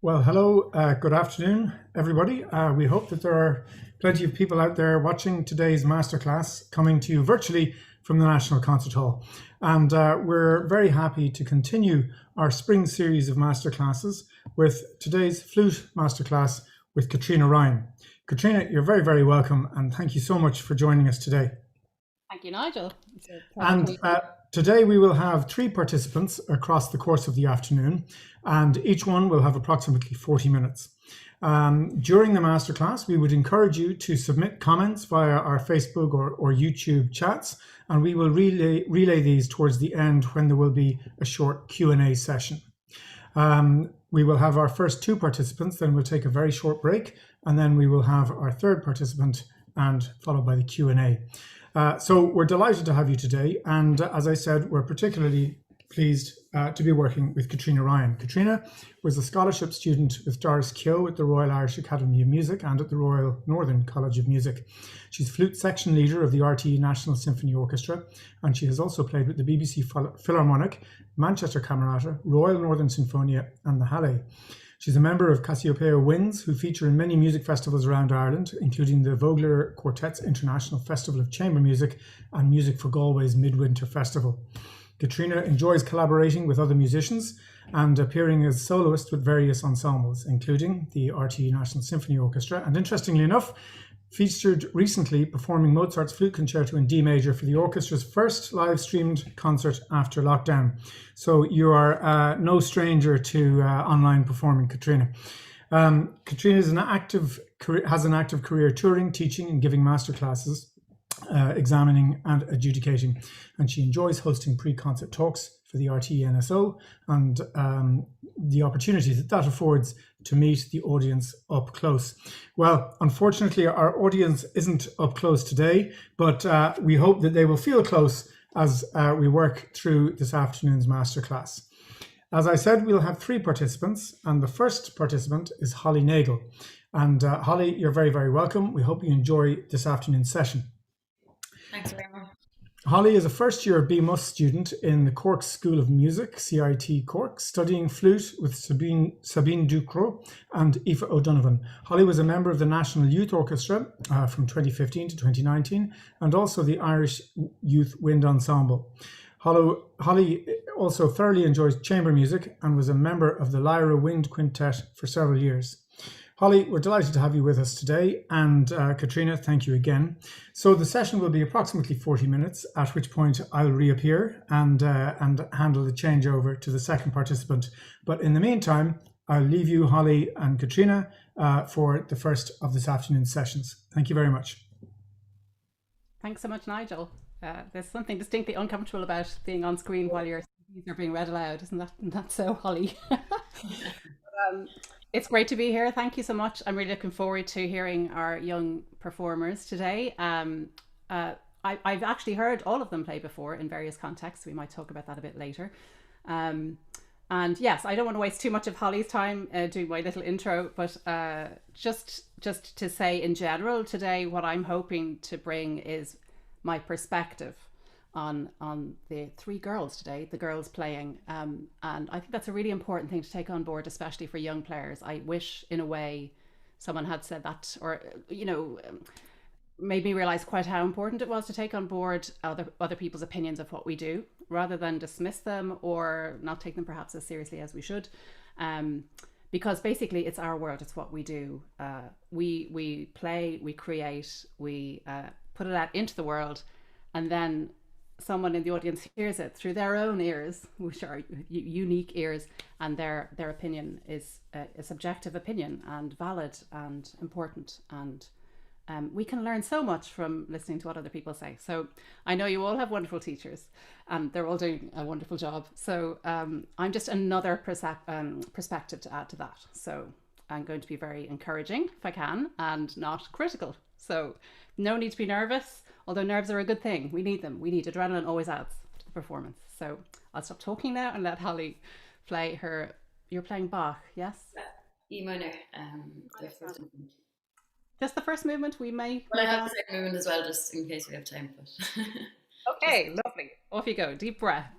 Well, hello, good afternoon, everybody. We hope that there are plenty of people out there watching today's masterclass coming to you virtually from the National Concert Hall. And we're very happy to continue our spring series of masterclasses with today's flute masterclass with Catriona Ryan. Catriona, you're very, very welcome, and thank you so much for joining us today. Thank you, Nigel. And today we will have 3 participants across the course of the afternoon, and each one will have approximately 40 minutes. During the masterclass, we would encourage you to submit comments via our Facebook or YouTube chats, and we will relay these towards the end when there will be a short Q&A session. We will have our first 2 participants, then we'll take a very short break, and then we will have our 3rd participant and followed by the Q&A. So we're delighted to have you today, and as I said, we're particularly pleased to be working with Catriona Ryan. Catriona was a scholarship student with Doris Keogh at the Royal Irish Academy of Music and at the Royal Northern College of Music. She's Flute Section Leader of the RTÉ National Symphony Orchestra, and she has also played with the B.B.C. Philharmonic, Manchester Camerata, Royal Northern Sinfonia and the Hallé. She's a member of Cassiopeia Winds, who feature in many music festivals around Ireland, including the Vogler Quartet's International Festival of Chamber Music and Music for Galway's Midwinter Festival. Catriona enjoys collaborating with other musicians and appearing as soloist with various ensembles, including the RTÉ National Symphony Orchestra, and interestingly enough, featured recently performing Mozart's Flute Concerto in D major for the orchestra's first live-streamed concert after lockdown. So you are no stranger to online performing, Catriona. Catriona has an active career touring, teaching and giving masterclasses, examining and adjudicating, and she enjoys hosting pre-concert talks for the RTÉ NSO and the opportunity that affords to meet the audience up close. Well, unfortunately, our audience isn't up close today, but we hope that they will feel close as we work through this afternoon's masterclass. As I said, we'll have 3 participants, and the first participant is Hallé Nagle. And Hallé, you're very, very welcome. We hope you enjoy this afternoon's session. Thanks very much. Hallé is a first-year B.B.C student in the Cork School of Music, CIT Cork, studying flute with Sabine Ducrot and Aoife O'Donovan. Hallé was a member of the National Youth Orchestra from 2015 to 2019, and also the Irish Youth Wind Ensemble. Hallé also thoroughly enjoys chamber music and was a member of the Lyra Wind Quintet for several years. Hallé, we're delighted to have you with us today, and Catriona, thank you again. So the session will be approximately 40 minutes, at which point I'll reappear and handle the changeover to the second participant. But in the meantime, I'll leave you, Hallé and Catriona, for the first of this afternoon's sessions. Thank you very much. Thanks so much, Nigel. There's something distinctly uncomfortable about being on screen while your CVs are being read aloud. Isn't that so, Hallé? It's great to be here. Thank you so much. I'm really looking forward to hearing our young performers today. I've actually heard all of them play before in various contexts. We might talk about that a bit later. And yes, I don't want to waste too much of Holly's time doing my little intro, but just to say in general today, what I'm hoping to bring is my perspective on the 3 girls today, the girls playing, and I think that's a really important thing to take on board, especially for young players. I wish in a way someone had said that, or made me realize quite how important it was to take on board other people's opinions of what we do, rather than dismiss them or not take them perhaps as seriously as we should, because basically it's our world, it's what we do. We play, we create, we put it out into the world, and then someone in the audience hears it through their own ears, which are unique ears, and their opinion is a subjective opinion and valid and important, and we can learn so much from listening to what other people say. So I know you all have wonderful teachers and they're all doing a wonderful job, so I'm just another perspective to add to that. So I'm going to be very encouraging if I can, and not critical. So no need to be nervous, although nerves are a good thing. We need them. We need adrenaline, always adds to the performance. So I'll stop talking now and let Hallé play her. You're playing Bach, yes? E minor, the first movement. Just the first movement. We may. Well, I have the second movement as well, just in case we have time. But okay, lovely. Off you go. Deep breath.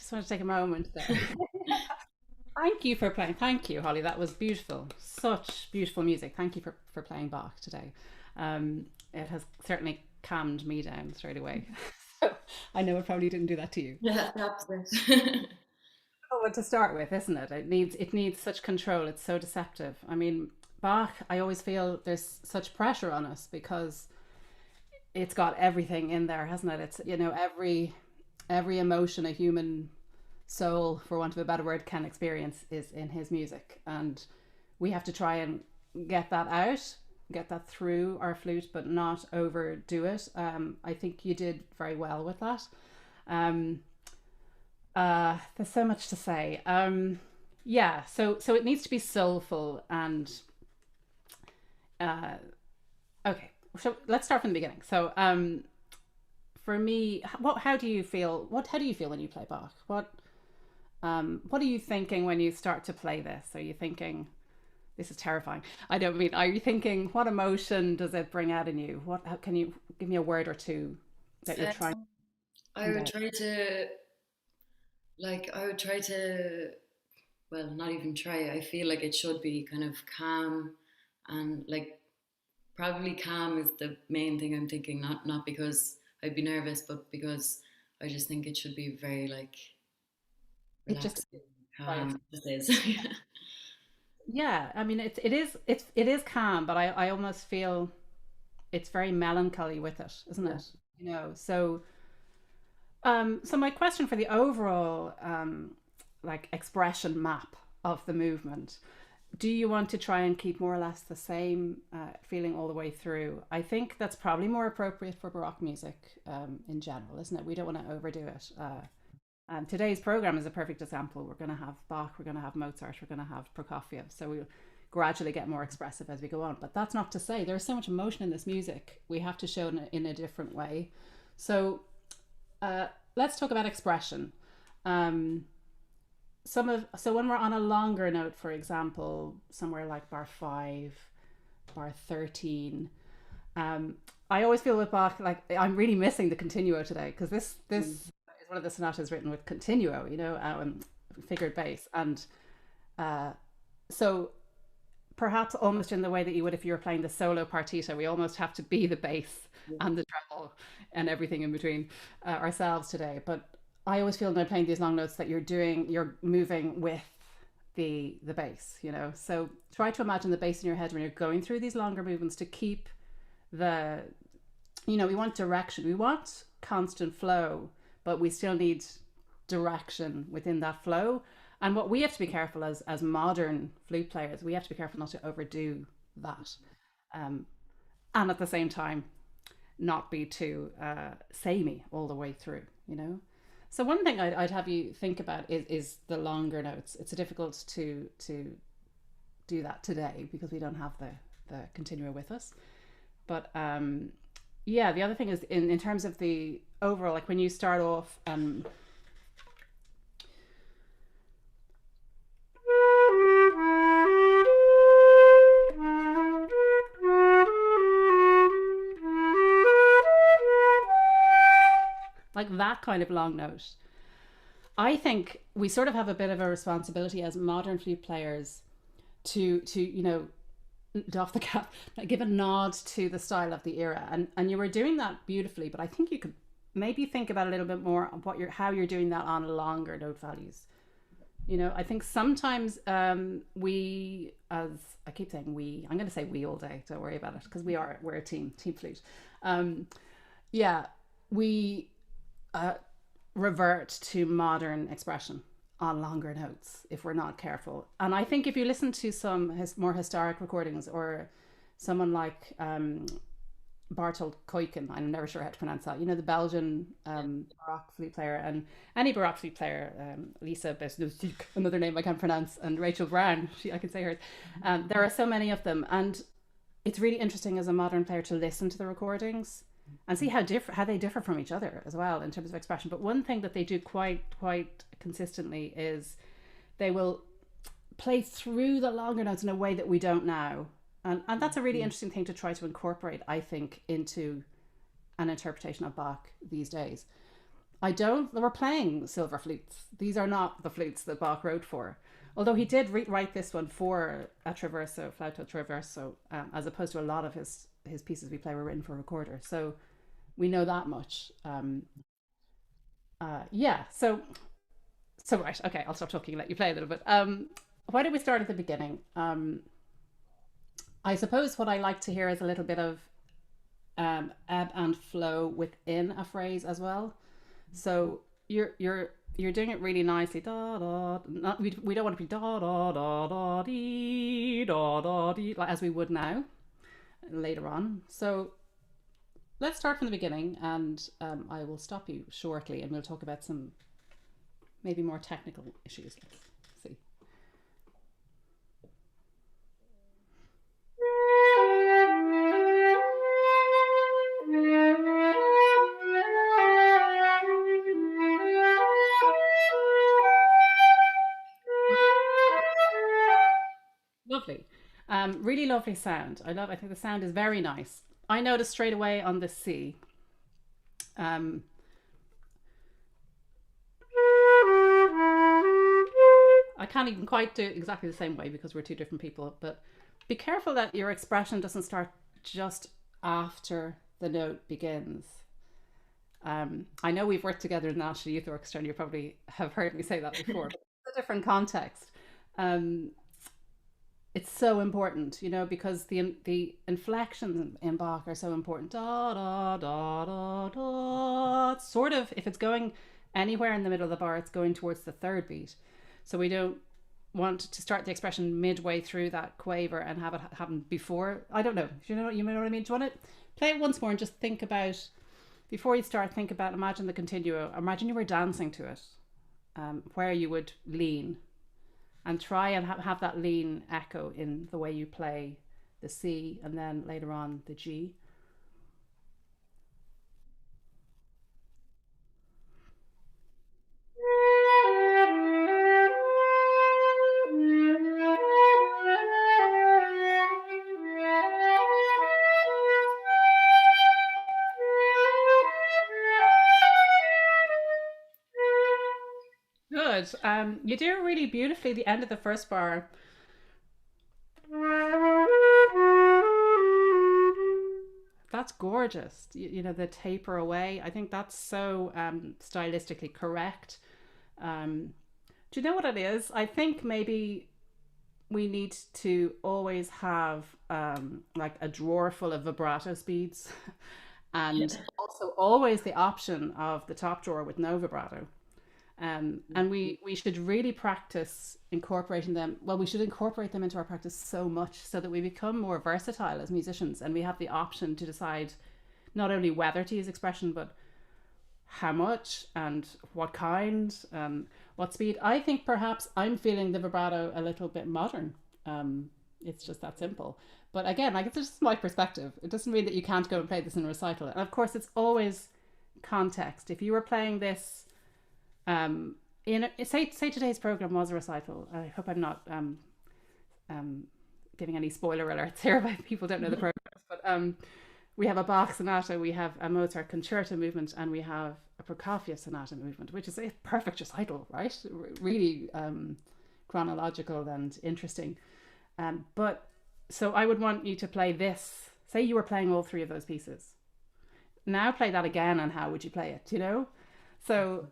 just want to take a moment there. Thank you for playing. Thank you, Holly. That was beautiful. Such beautiful music. Thank you for playing Bach today. It has certainly calmed me down straight away. So I know it probably didn't do that to you. Yeah, the opposite. Oh, what to start with, isn't it? It needs such control. It's so deceptive. I mean, Bach, I always feel there's such pressure on us because it's got everything in there, hasn't it? It's, you know, every emotion a human soul, for want of a better word, can experience is in his music, and we have to try and get that out, get that through our flute, but not overdo it. I think you did very well with that. There's so much to say. Yeah, so it needs to be soulful and okay. So let's start from the beginning. So for me, how do you feel? How do you feel when you play Bach? What are you thinking when you start to play this? Are you thinking, this is terrifying? I don't mean, are you thinking, what emotion does it bring out in you? How can you give me a word or two that you're trying? I would try to, well, not even try. I feel like it should be kind of calm, and like probably calm is the main thing I'm thinking. Not because I'd be nervous, but because I just think it should be very like It just, relaxing, calm. It just is. yeah. I mean, it is calm, but I almost feel it's very melancholy with it, isn't it? You know. So my question for the overall like expression map of the movement, do you want to try and keep more or less the same feeling all the way through? I think that's probably more appropriate for Baroque music in general, isn't it? We don't want to overdo it. And today's program is a perfect example. We're going to have Bach, we're going to have Mozart, we're going to have Prokofiev. So we'll gradually get more expressive as we go on. But that's not to say there's so much emotion in this music. We have to show it in a different way. So let's talk about expression. So when we're on a longer note, for example, somewhere like bar 5, bar 13, I always feel with Bach like I'm really missing the continuo today, because this is one of the sonatas written with continuo, you know, figured bass, and so perhaps almost in the way that you would if you were playing the solo partita, we almost have to be the bass and the treble and everything in between ourselves today. But I always feel when I'm playing these long notes that you're moving with the bass, you know. So try to imagine the bass in your head when you're going through these longer movements to keep the, you know, we want direction, we want constant flow, but we still need direction within that flow. And what we have to be careful as modern flute players, we have to be careful not to overdo that. And at the same time, not be too samey all the way through, you know. So one thing I'd have you think about is the longer notes. It's difficult to do that today because we don't have the continuo with us. But yeah, the other thing is in terms of the overall, like when you start off like that kind of long note, I think we sort of have a bit of a responsibility as modern flute players to you know, doff the cap, give a nod to the style of the era, and you were doing that beautifully, but I think you could maybe think about a little bit more of how you're doing that on longer note values. You know, I think sometimes we, as I keep saying I'm going to say we all day, don't worry about it, because we're a team flute. Yeah, we revert to modern expression on longer notes if we're not careful. And I think if you listen to some more historic recordings, or someone like Bartold Kuijken, I'm never sure how to pronounce that, you know, the Belgian Baroque flute player, and any Baroque flute player, Lisa Besnusik, another name I can't pronounce, and Rachel Brown, I can say hers. There are so many of them, and it's really interesting as a modern player to listen to the recordings and see how they differ from each other as well in terms of expression. But one thing that they do quite consistently is they will play through the longer notes in a way that we don't now, and that's a really interesting thing to try to incorporate, I think, into an interpretation of Bach these days. We're playing silver flutes. These are not the flutes that Bach wrote for. Although he did write this one for a traverso, flauto traverso, as opposed to a lot of his pieces we play were written for recorder. So we know that much. Yeah. So right. Okay. I'll stop talking and let you play a little bit. Why don't we start at the beginning? I suppose what I like to hear is a little bit of ebb and flow within a phrase as well. So you're doing it really nicely. Da da. Not, we don't want to be da da da da dee da da dee like as we would now later on. So let's start from the beginning, and I will stop you shortly, and we'll talk about some maybe more technical issues. Let's see. Lovely. Really lovely sound. I think the sound is very nice. I noticed straight away on the C. Um, I can't even quite do it exactly the same way because we're two different people, but be careful that your expression doesn't start just after the note begins. I know we've worked together in the National Youth Orchestra, and you probably have heard me say that before, but it's a different context. Um, it's so important, because the inflections in Bach are so important. Da da da da da. It's sort of, if it's going anywhere in the middle of the bar, it's going towards the third beat. So we don't want to start the expression midway through that quaver and have it happen before. I don't know. You know what I mean? Do you want to play it once more and just think about, before you start, think about, imagine the continuo. Imagine you were dancing to it, where you would lean, and try and have that lean echo in the way you play the C and then later on the G. Good. You do it really beautifully. The end of the first bar. That's gorgeous. The taper away. I think that's so stylistically correct. Do you know what it is? I think maybe we need to always have like a drawer full of vibrato speeds, and also always the option of the top drawer with no vibrato. And we should really practice incorporating them. Well, we should incorporate them into our practice so much so that we become more versatile as musicians, and we have the option to decide not only whether to use expression, but how much and what kind, what speed. I think perhaps I'm feeling the vibrato a little bit modern. It's just that simple. But again, I guess it's just my perspective. It doesn't mean that you can't go and play this in a recital. And of course, it's always context. If you were playing this say today's program was a recital. I hope I'm not giving any spoiler alerts here, but people don't know the programs. But we have a Bach sonata, we have a Mozart concerto movement, and we have a Prokofiev sonata movement, which is a perfect recital, right? Really chronological and interesting. But so I would want you to play this. Say you were playing all three of those pieces. Now play that again, and how would you play it? So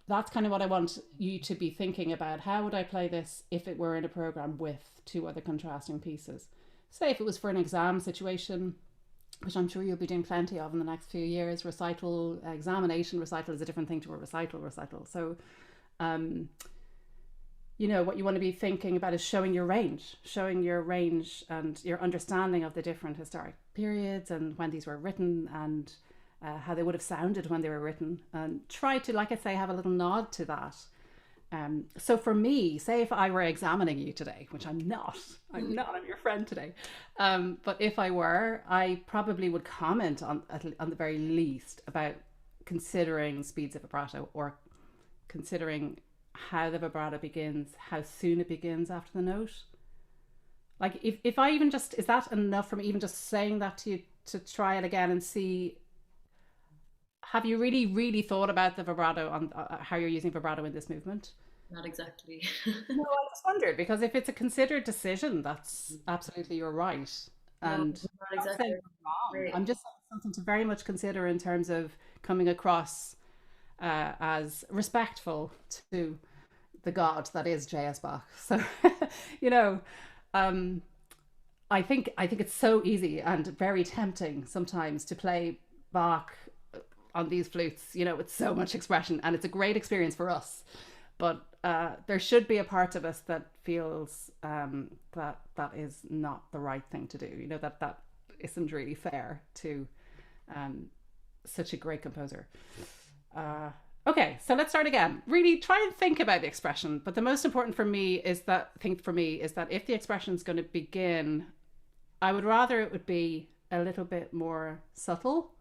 that's kind of what I want you to be thinking about. How would I play this if it were in a program with two other contrasting pieces? Say if it was for an exam situation, which I'm sure you'll be doing plenty of in the next few years. Recital, examination recital is a different thing to a recital. So, what you want to be thinking about is showing your range and your understanding of the different historic periods and when these were written, and how they would have sounded when they were written, and try to, like I say, have a little nod to that. So for me, say if I were examining you today, which I'm not your friend today, but if I were, I probably would comment on the very least about considering speeds of vibrato, or considering how the vibrato begins, how soon it begins after the note. Like if I even just, is that enough for me even just saying that to you, to try it again and see have you really thought about the vibrato on how you're using vibrato in this movement? Not exactly. No, I just wondered because if it's a considered decision, that's absolutely you're right. No, And not I'm not exactly. saying you're wrong. Right. I'm just saying something to very much consider in terms of coming across as respectful to the god that is J.S. Bach. So, you know, um, I think it's so easy and very tempting sometimes to play Bach on these flutes, you know, with so much expression, and it's a great experience for us. But there should be a part of us that feels that that is not the right thing to do. You know, that that isn't really fair to such a great composer. Okay, so let's start again. Really try and think about the expression. But the most important for me is that if the expression is going to begin, I would rather it would be a little bit more subtle.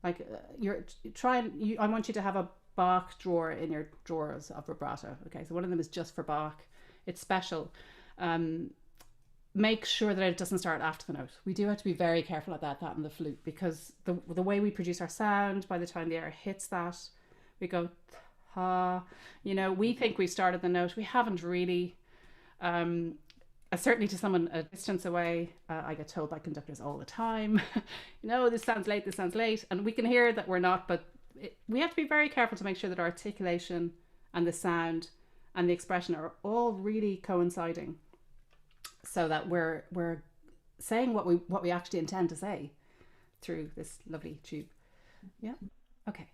Like I want you to have a Bach drawer in your drawers of vibrato. Okay, so one of them is just for Bach. It's special. Make sure that it doesn't start after the note. We do have to be very careful at that in the flute, because the way we produce our sound, by the time the air hits that, we go ha. You know, we think we started the note. We haven't really. Certainly to someone a distance away, I get told by conductors all the time, you know, this sounds late, and we can hear that we're not, but we have to be very careful to make sure that our articulation and the sound and the expression are all really coinciding, so that we're saying what we actually intend to say through this lovely tube. Yeah. Okay.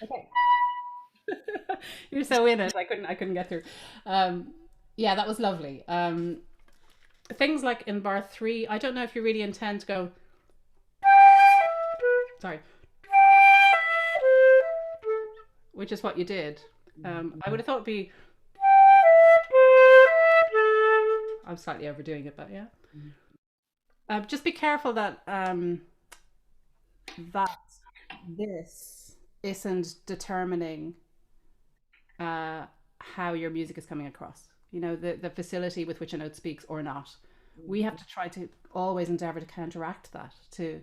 Okay. You're so in it. I couldn't get through. Yeah, that was lovely. Things like in bar 3, I don't know if you really intend to go, sorry, which is what you did. I would have thought it'd be, I'm slightly overdoing it, but yeah. Just be careful that that this isn't determining how your music is coming across. You know, the facility with which a note speaks or not. We have to try to always endeavor to counteract that, to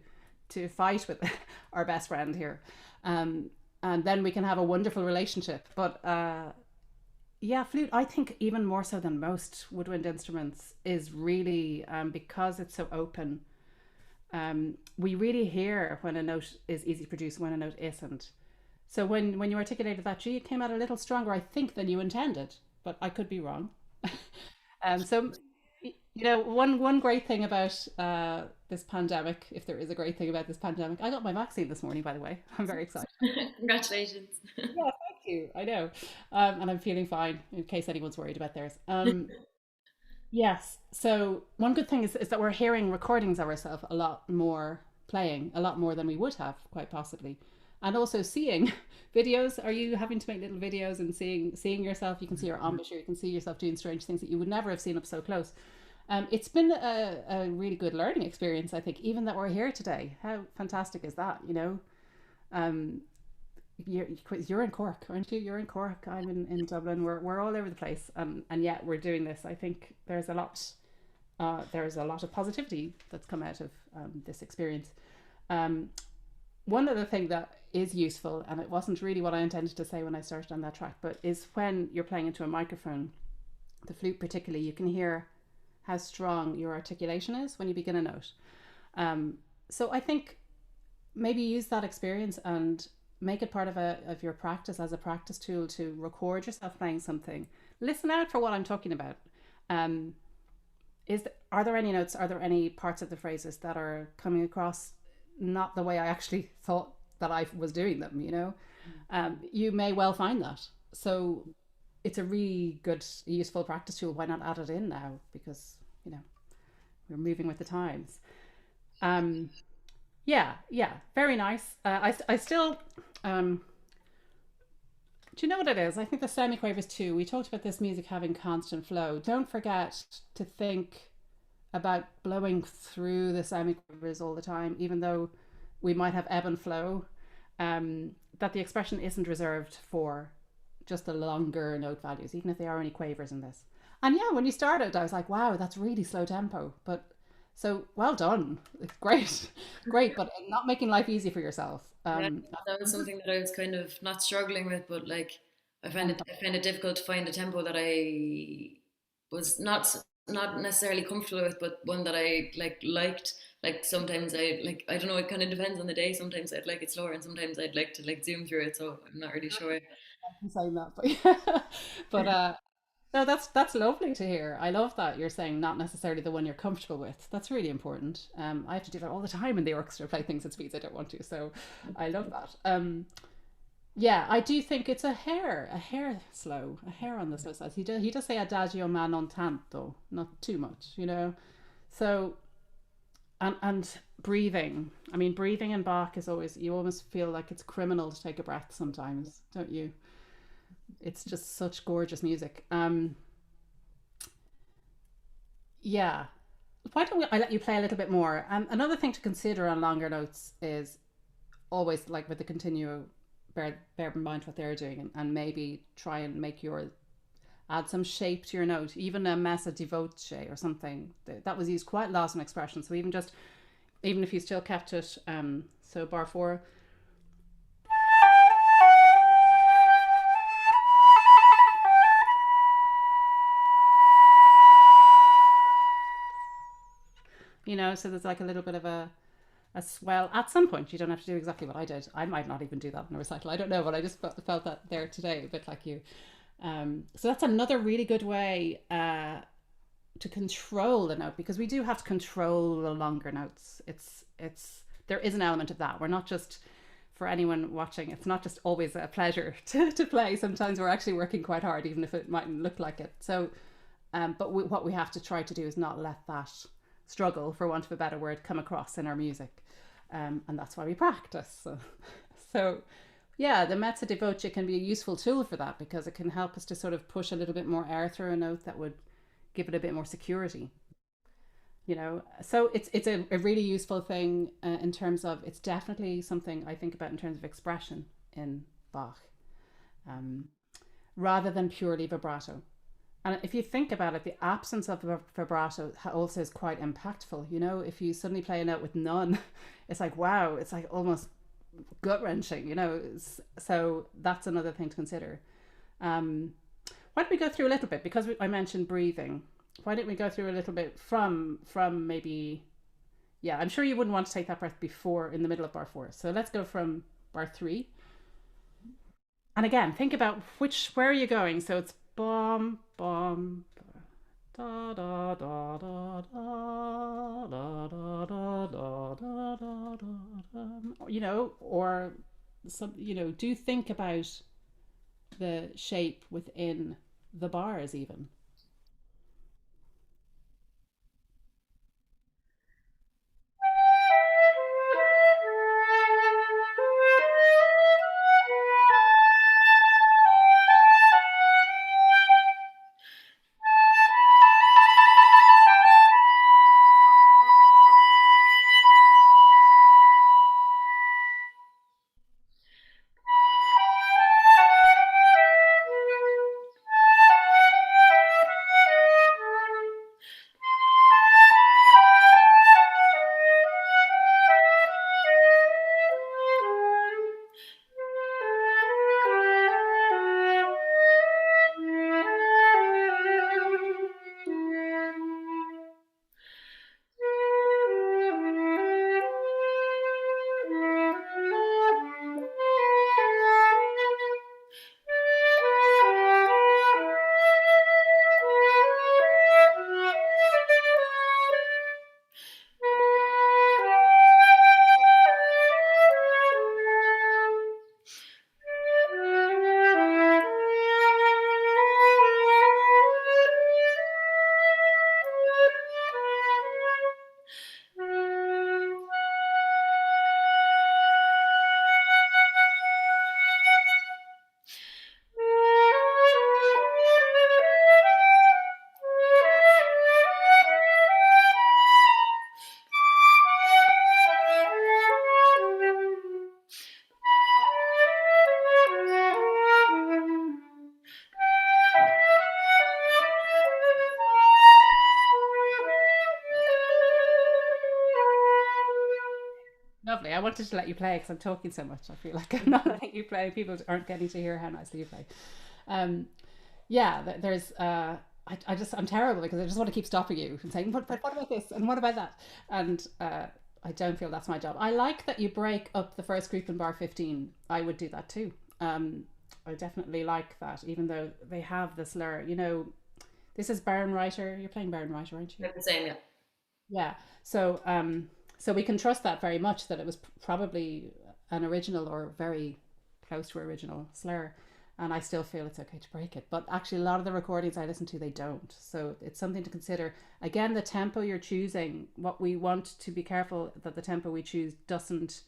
fight with our best friend here, and then we can have a wonderful relationship. But yeah, flute, I think even more so than most woodwind instruments, is really because it's so open. We really hear when a note is easy to produce, when a note isn't. So when you articulated that G, it came out a little stronger, I think, than you intended, but I could be wrong. So, you know, one great thing about this pandemic, if there is a great thing about this pandemic, I got my vaccine this morning, by the way. I'm very excited. Congratulations. Yeah, thank you. I know, and I'm feeling fine in case anyone's worried about theirs. Yes. So one good thing is that we're hearing recordings of ourselves a lot more, playing a lot more than we would have, quite possibly, and also seeing videos. Are you having to make little videos and seeing yourself? You can see your embouchure. You can see yourself doing strange things that you would never have seen up so close. It's been a really good learning experience, I think, even that we're here today. How fantastic is that? You know, you're in Cork, aren't you? You're in Cork. I'm in Dublin. We're all over the place, and yet we're doing this. I think there's a lot of positivity that's come out of this experience. One other thing that is useful, and it wasn't really what I intended to say when I started on that track, but is when you're playing into a microphone, the flute particularly, you can hear how strong your articulation is when you begin a note. So I think maybe use that experience and make it part of your practice as a practice tool to record yourself playing something. Listen out for what I'm talking about. Are there any notes? Are there any parts of the phrases that are coming across not the way I actually thought that I was doing them? You know, you may well find that, so it's a really good, useful practice tool. Why not add it in now? Because, you know, we're moving with the times. Um, yeah, yeah, very nice. I still, um, do you know what it is? I think the semiquavers too. We talked about this music having constant flow. Don't forget to think about blowing through the semiquavers all the time, even though we might have ebb and flow. That the expression isn't reserved for just the longer note values, even if they are only quavers in this. And yeah, when you started, I was like, wow, that's really slow tempo. But so well done. It's great, great, but not making life easy for yourself. Yeah, that was something that I was kind of not struggling with, but like I find it difficult to find a tempo that I was not necessarily comfortable with, but one that I liked. Like sometimes I don't know, it kind of depends on the day. Sometimes I'd like it slower, and sometimes I'd like to like zoom through it. So I'm not really sure. I'm saying that, but yeah. But no, that's lovely to hear. I love that you're saying not necessarily the one you're comfortable with. That's really important. I have to do that all the time in the orchestra, play things at speeds I don't want to. So I love that. Yeah, I do think it's a hair slow, a hair on the slow side. He does say adagio ma non tanto, not too much, you know. So and breathing. I mean, breathing in Bach is always, you almost feel like it's criminal to take a breath sometimes, don't you? It's just such gorgeous music. Yeah. Why don't I let you play a little bit more? Another thing to consider on longer notes is always like with the continuo, bear in mind what they're doing, and maybe try and make your add some shape to your note, even a messa di voce or something that was used quite a lot in expression. So even if you still kept it, so bar four. You know, so there's like a little bit of a swell at some point. You don't have to do exactly what I did. I might not even do that in a recital, I don't know, but I just felt that there today, a bit like you. So that's another really good way to control the note, because we do have to control the longer notes. It's there is an element of that. We're not just, for anyone watching, it's not just always a pleasure to play. Sometimes we're actually working quite hard, even if it mightn't look like it. So but what we have to try to do is not let that struggle, for want of a better word, come across in our music. And that's why we practice. So yeah, the mezza di voce can be a useful tool for that, because it can help us to sort of push a little bit more air through a note that would give it a bit more security. You know, so it's a really useful thing in terms of, it's definitely something I think about in terms of expression in Bach, um, rather than purely vibrato. And if you think about it, the absence of vibrato also is quite impactful. You know, if you suddenly play a note with none, it's like, wow, it's like almost gut wrenching, you know. So that's another thing to consider. Why don't we go through a little bit, because I mentioned breathing. Why don't we go through a little bit from maybe, yeah, I'm sure you wouldn't want to take that breath before, in the middle of bar four. So let's go from bar three. And again, think about where are you going? So it's bum, bum, da da da da da da da da da da da da. You know, or some, you know, do think about the shape within the bars even. lovely. I wanted to let you play because I'm talking so much. I feel like I'm not letting you play. People aren't getting to hear how nicely you play. Yeah, there's I'm terrible because I just want to keep stopping you and saying, what about this and what about that? And I don't feel that's my job. I like that you break up the first group in bar 15. I would do that too. I definitely like that, even though they have the slur. You know, this is Baron Reiter. You're playing Baron Reiter, aren't you? They're the same, yeah. Yeah. So so we can trust that very much, that it was probably an original or very close to original slur. And I still feel it's okay to break it. But actually, a lot of the recordings I listen to, they don't. So it's something to consider. Again, the tempo you're choosing, what we want to be careful that the tempo we choose doesn't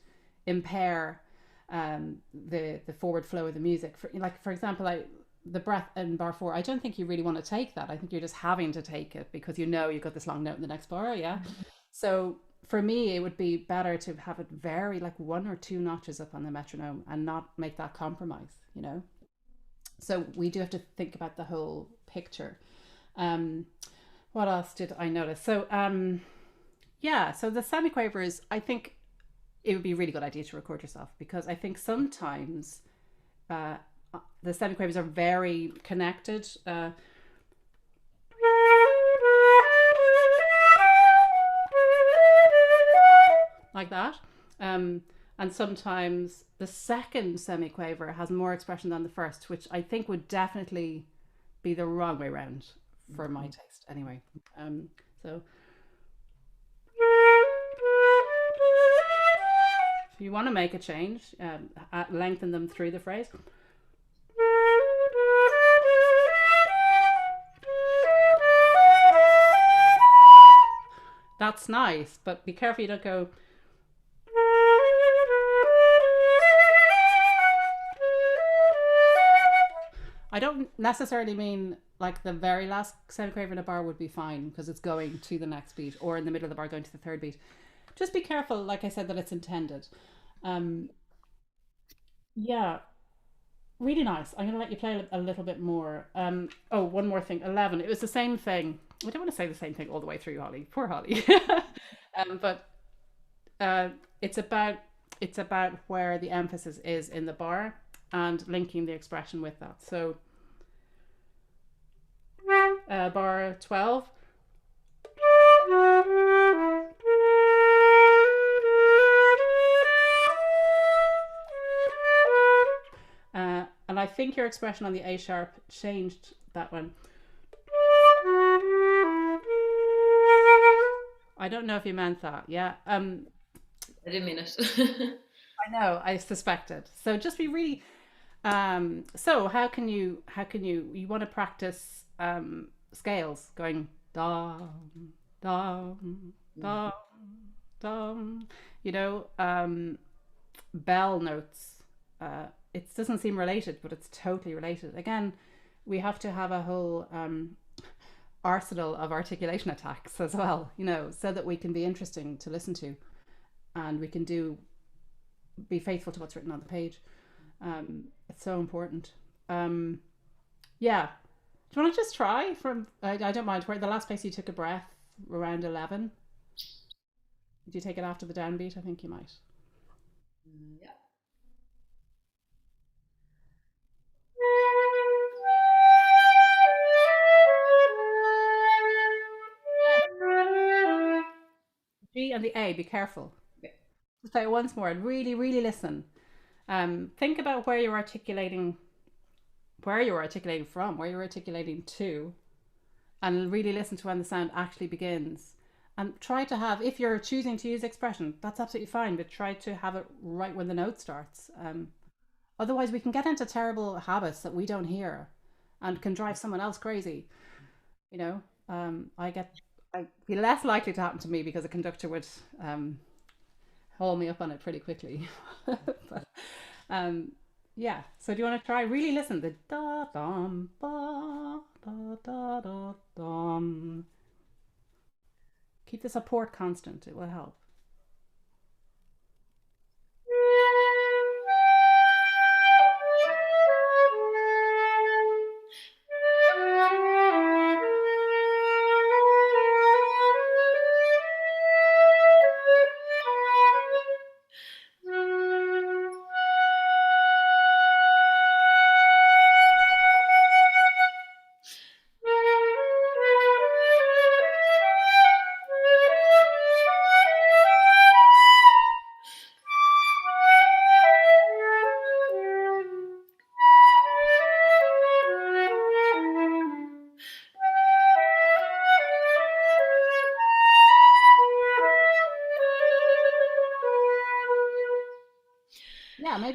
impair the forward flow of the music. For example, the breath in bar 4, I don't think you really want to take that. I think you're just having to take it because you know you've got this long note in the next bar, yeah? So for me, it would be better to have it vary like 1 or 2 notches up on the metronome and not make that compromise, you know? So we do have to think about the whole picture. What else did I notice? So yeah, so the semiquavers, I think it would be a really good idea to record yourself, because I think sometimes the semiquavers are very connected. Like that. And sometimes the second semiquaver has more expression than the first, which I think would definitely be the wrong way around for my taste anyway. So if you want to make a change, lengthen them through the phrase. That's nice, but be careful you don't go. I don't necessarily mean like the very last semiquaver in a bar would be fine because it's going to the next beat, or in the middle of the bar going to the third beat. Just be careful, like I said, that it's intended. Yeah, really nice. I'm going to let you play a little bit more. Oh, one more thing. 11. It was the same thing. I don't want to say the same thing all the way through, Holly. Poor Holly. But it's about where the emphasis is in the bar and linking the expression with that. So bar 12. And I think your expression on the A sharp changed that one. I don't know if you meant that. Yeah. I didn't mean it. I know, I suspected. So just be really so how can you want to practice scales going dum dum dum dum, you know, bell notes. It doesn't seem related, but it's totally related. Again, we have to have a whole arsenal of articulation attacks as well, you know, so that we can be interesting to listen to, and we can be faithful to what's written on the page. It's so important. Yeah. Do you want to just try from, I don't mind, where the last place you took a breath around 11? Did you take it after the downbeat? I think you might. Yeah. G and the A, be careful. Yeah. Just play it once more and really, really listen. Think about where you're articulating from, where you're articulating to, and really listen to when the sound actually begins. And try to have, if you're choosing to use expression, that's absolutely fine, but try to have it right when the note starts. Otherwise, we can get into terrible habits that we don't hear and can drive someone else crazy. You know, I'd be less likely to happen to me because a conductor would haul me up on it pretty quickly. But, yeah, so do you want to try? Really listen. The da dum ba da da da dum. Keep the support constant. It will help.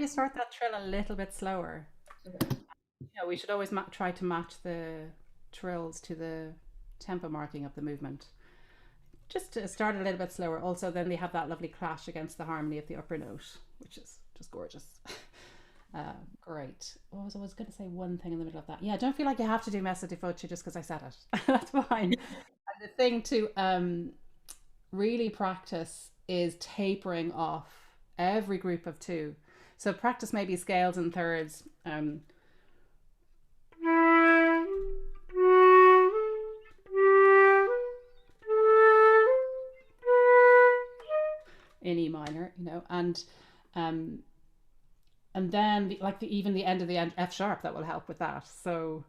you start that trill a little bit slower. Okay. Yeah, we should always try to match the trills to the tempo marking of the movement. Just to start a little bit slower. Also, then they have that lovely clash against the harmony of the upper note, which is just gorgeous. Great. Well, I was going to say one thing in the middle of that. Yeah, don't feel like you have to do Messa di Voce just because I said it. That's fine. And the thing to really practice is tapering off every group of two. So practice maybe scales and thirds. In E minor, um, and then even the end of the F sharp, that will help with that. So,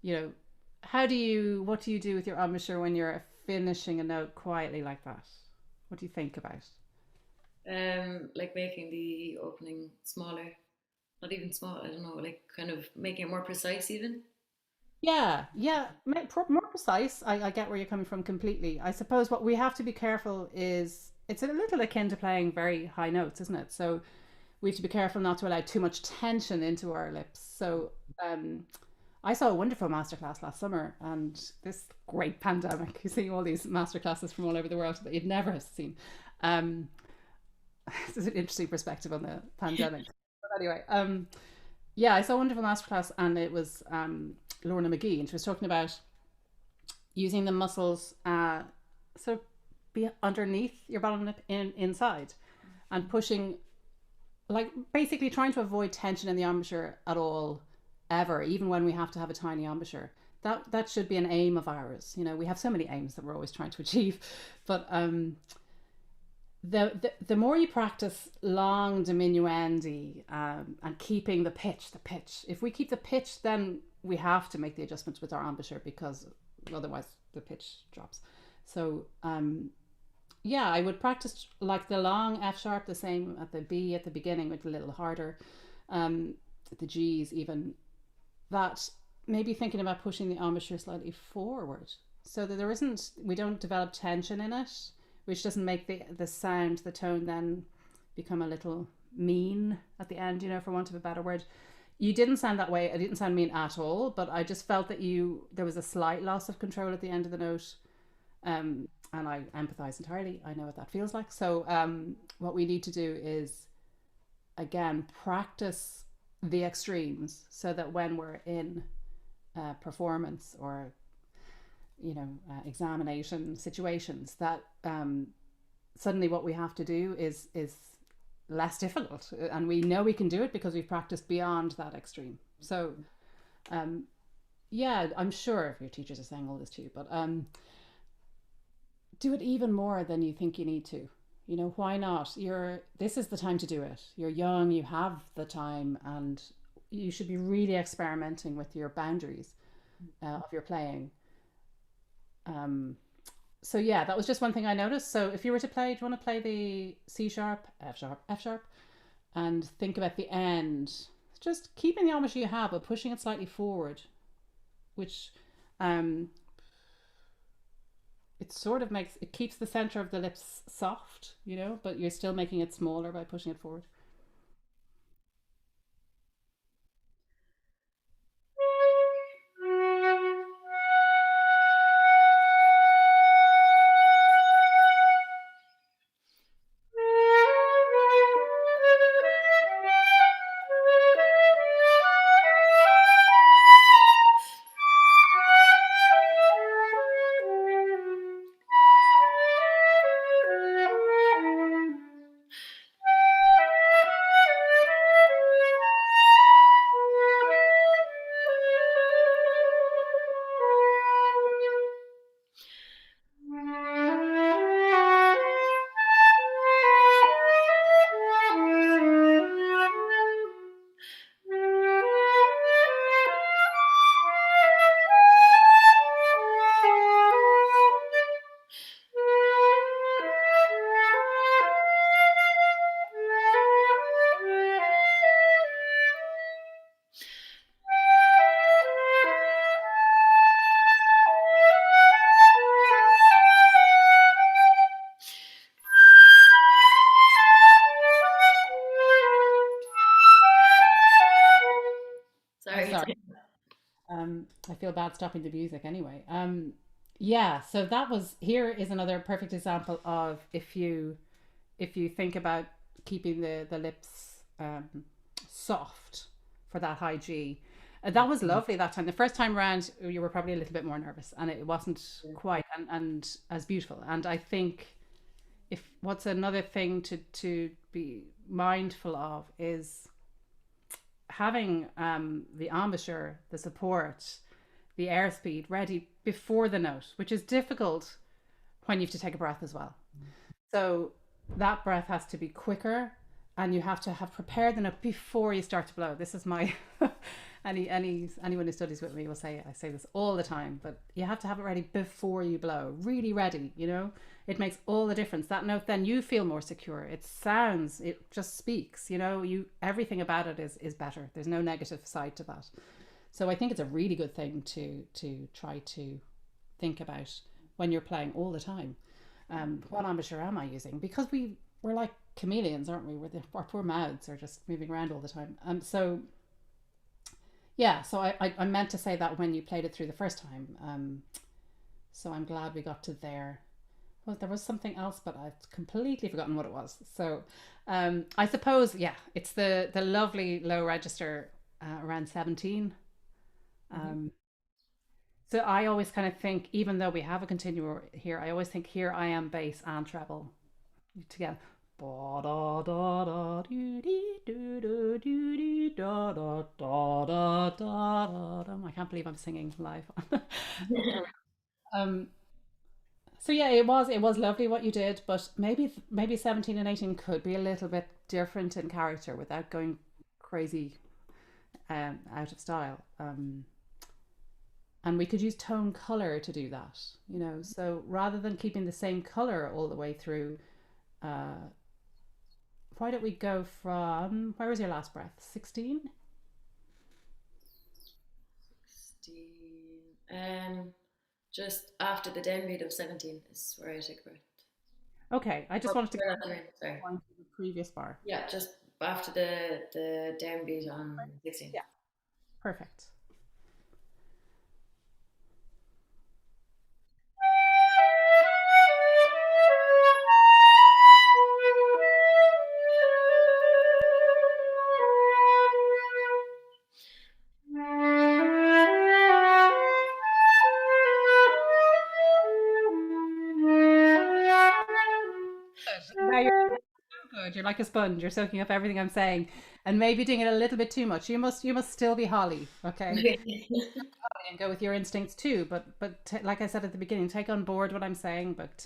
what do you do with your embouchure when you're finishing a note quietly like that? What do you think about? Like making the opening smaller, not even small. I don't know, like kind of making it more precise, even. Yeah, more precise. I get where you're coming from completely. I suppose what we have to be careful is it's a little akin to playing very high notes, isn't it? So we have to be careful not to allow too much tension into our lips. So I saw a wonderful masterclass last summer, and this great pandemic, you see all these masterclasses from all over the world that you'd never have seen. This is an interesting perspective on the pandemic. But anyway, yeah, I saw a wonderful masterclass, and it was Lorna McGee, and she was talking about using the muscles sort of be underneath your bottom lip inside, and pushing, like basically trying to avoid tension in the embouchure at all, ever, even when we have to have a tiny embouchure. That should be an aim of ours. We have so many aims that we're always trying to achieve, but the more you practice long diminuendi and keeping the pitch, if we keep the pitch, then we have to make the adjustments with our embouchure because otherwise the pitch drops. So yeah, I would practice like the long F sharp, the same at the B at the beginning, with a little harder, the G's even, that maybe thinking about pushing the embouchure slightly forward so that we don't develop tension in it, which doesn't make the sound, the tone then become a little mean at the end, for want of a better word. You didn't sound that way. I didn't sound mean at all, but I just felt that there was a slight loss of control at the end of the note. And I empathize entirely. I know what that feels like. So what we need to do is, again, practice the extremes so that when we're in performance or examination situations, that suddenly what we have to do is less difficult, and we know we can do it because we've practiced beyond that extreme. So yeah, I'm sure if your teachers are saying all this to you, but do it even more than you think you need to. Why not? This is the time to do it. You're young, you have the time, and you should be really experimenting with your boundaries of your playing. So yeah, that was just one thing I noticed. So if you were to play, do you want to play the C sharp, F sharp, F sharp, and think about the end, just keeping the embouchure you have, but pushing it slightly forward, which it keeps the center of the lips soft, but you're still making it smaller by pushing it forward. Sorry. Sorry. I feel bad stopping the music anyway. Yeah, so that was, here is another perfect example of if you think about keeping the lips soft for that high G. That was lovely that time. The first time around, you were probably a little bit more nervous, and it wasn't quite and as beautiful. And I think if what's another thing to be mindful of is having the embouchure, the support, the airspeed ready before the note, which is difficult when you have to take a breath as well. So that breath has to be quicker, and you have to have prepared the note before you start to blow. This is my anyone who studies with me will say, I say this all the time, but you have to have it ready before you blow, really ready. It makes all the difference. That note, then you feel more secure. It sounds, it just speaks. Everything about it is better. There's no negative side to that. So I think it's a really good thing to try to think about when you're playing all the time. What embouchure am I using? Because we're like chameleons, aren't we? Our poor mouths are just moving around all the time. So yeah, so I meant to say that when you played it through the first time. So I'm glad we got to there. Well, there was something else, but I've completely forgotten what it was. So I suppose, yeah, it's the lovely low register around 17. So I always kind of think, even though we have a continuo here, I always think here I am bass and treble together. I can't believe I'm singing live. um, so yeah, it was lovely what you did, but maybe 17 and 18 could be a little bit different in character without going crazy out of style. And we could use tone color to do that, so rather than keeping the same color all the way through, why don't we go from, where was your last breath? 16? 16. Just after the downbeat of 17 is where I take a breath. Okay, I just wanted to go sorry. to the previous bar. Yeah, just after the downbeat on 16. Yeah, perfect. Now you're good. You're like a sponge. You're soaking up everything I'm saying, and maybe doing it a little bit too much. You must still be Hallé, okay? And go with your instincts too. But like I said at the beginning, take on board what I'm saying, but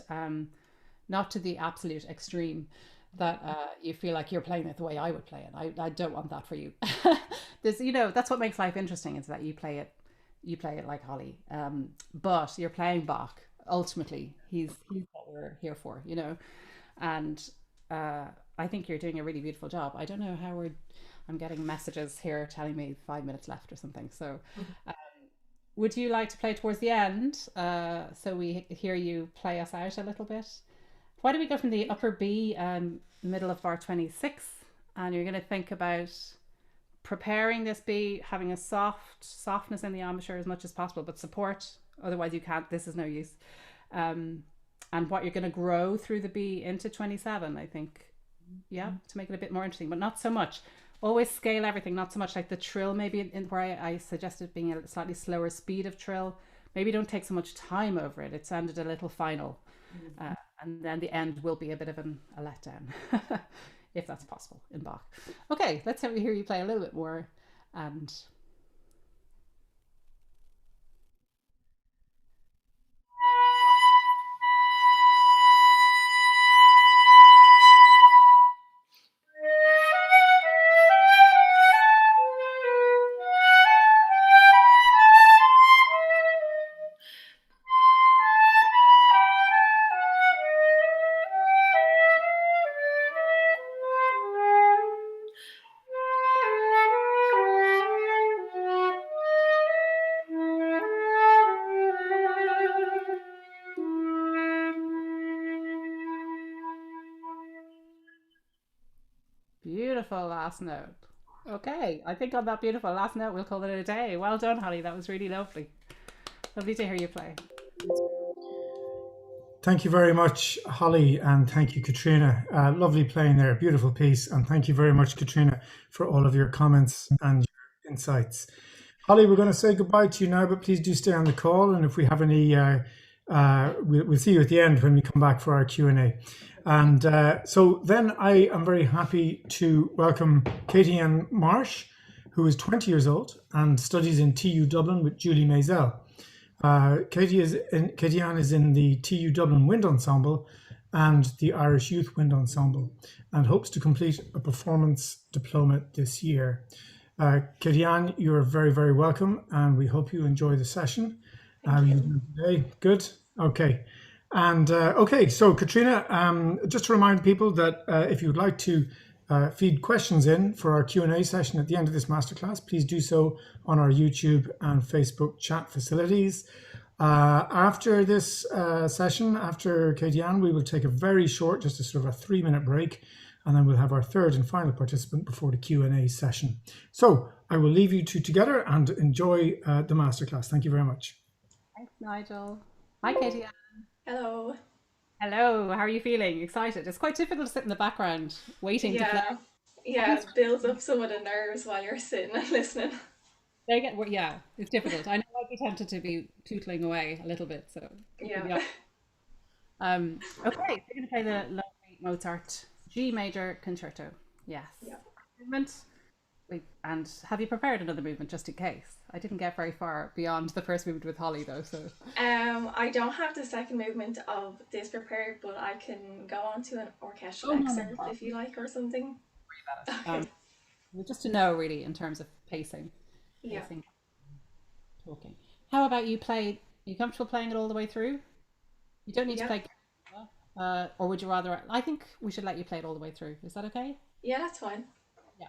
not to the absolute extreme that you feel like you're playing it the way I would play it. I don't want that for you. That's what makes life interesting, is that you play it like Hallé. But you're playing Bach. Ultimately, he's what we're here for, and I think you're doing a really beautiful job. I don't know how I'm getting messages here telling me 5 minutes left or something. So would you like to play towards the end, so we hear you play us out a little bit? Why don't we go from the upper B, middle of bar 26, and you're going to think about preparing this B, having a softness in the embouchure as much as possible, but support, otherwise you can't, this is no use. And what you're going to grow through the B into 27, I think, yeah, to make it a bit more interesting, but not so much. Always scale everything, not so much like the trill, maybe in where I suggested being a slightly slower speed of trill. Maybe don't take so much time over it. It sounded a little final. And then the end will be a bit of a letdown, if that's possible in Bach. Okay, let's hear you play a little bit more. And beautiful last note. Okay, I think on that beautiful last note, we'll call it a day. Well done, Holly. That was really lovely. Lovely to hear you play. Thank you very much, Holly, and thank you, Catriona. Lovely playing there, beautiful piece, and thank you very much, Catriona, for all of your comments and your insights. Holly, we're going to say goodbye to you now, but please do stay on the call, and if we have any, we'll see you at the end when we come back for our Q&A. And so then I am very happy to welcome Katie-Anne Marsh, who is 20 years old and studies in TU Dublin with Julie Maisel. Katie-Anne is in the TU Dublin Wind Ensemble and the Irish Youth Wind Ensemble and hopes to complete a performance diploma this year. Katie-Anne, you're very, very welcome, and we hope you enjoy the session. How are you doing today? Good? Okay. And okay, so Catriona, just to remind people that if you'd like to feed questions in for our Q&A session at the end of this masterclass, please do so on our YouTube and Facebook chat facilities. After this session, after Katie-Anne, we will take a very short, just a sort of a 3-minute break, and then we'll have our third and final participant before the Q&A session. So I will leave you two together and enjoy the masterclass. Thank you very much. Thanks, Nigel. Hi, Katie-Anne. Hello. Hello, how are you feeling? Excited? It's quite difficult to sit in the background waiting to play. Yeah, it builds up some of the nerves while you're sitting and listening. Yeah, it's difficult. I know I'd be tempted to be tootling away a little bit. So Yeah. okay, we're going to play the lovely Mozart G major concerto. Yes. Yeah. Movement. And have you prepared another movement just in case? I didn't get very far beyond the first movement with Holly though, so. I don't have the second movement of this prepared, but I can go on to an orchestral excerpt if you like or something. Okay. Just to know really in terms of pacing. Yeah. Talking. How about you play? Are you comfortable playing it all the way through? You don't need to play, or would you rather? I think we should let you play it all the way through. Is that okay? Yeah, that's fine. Yeah.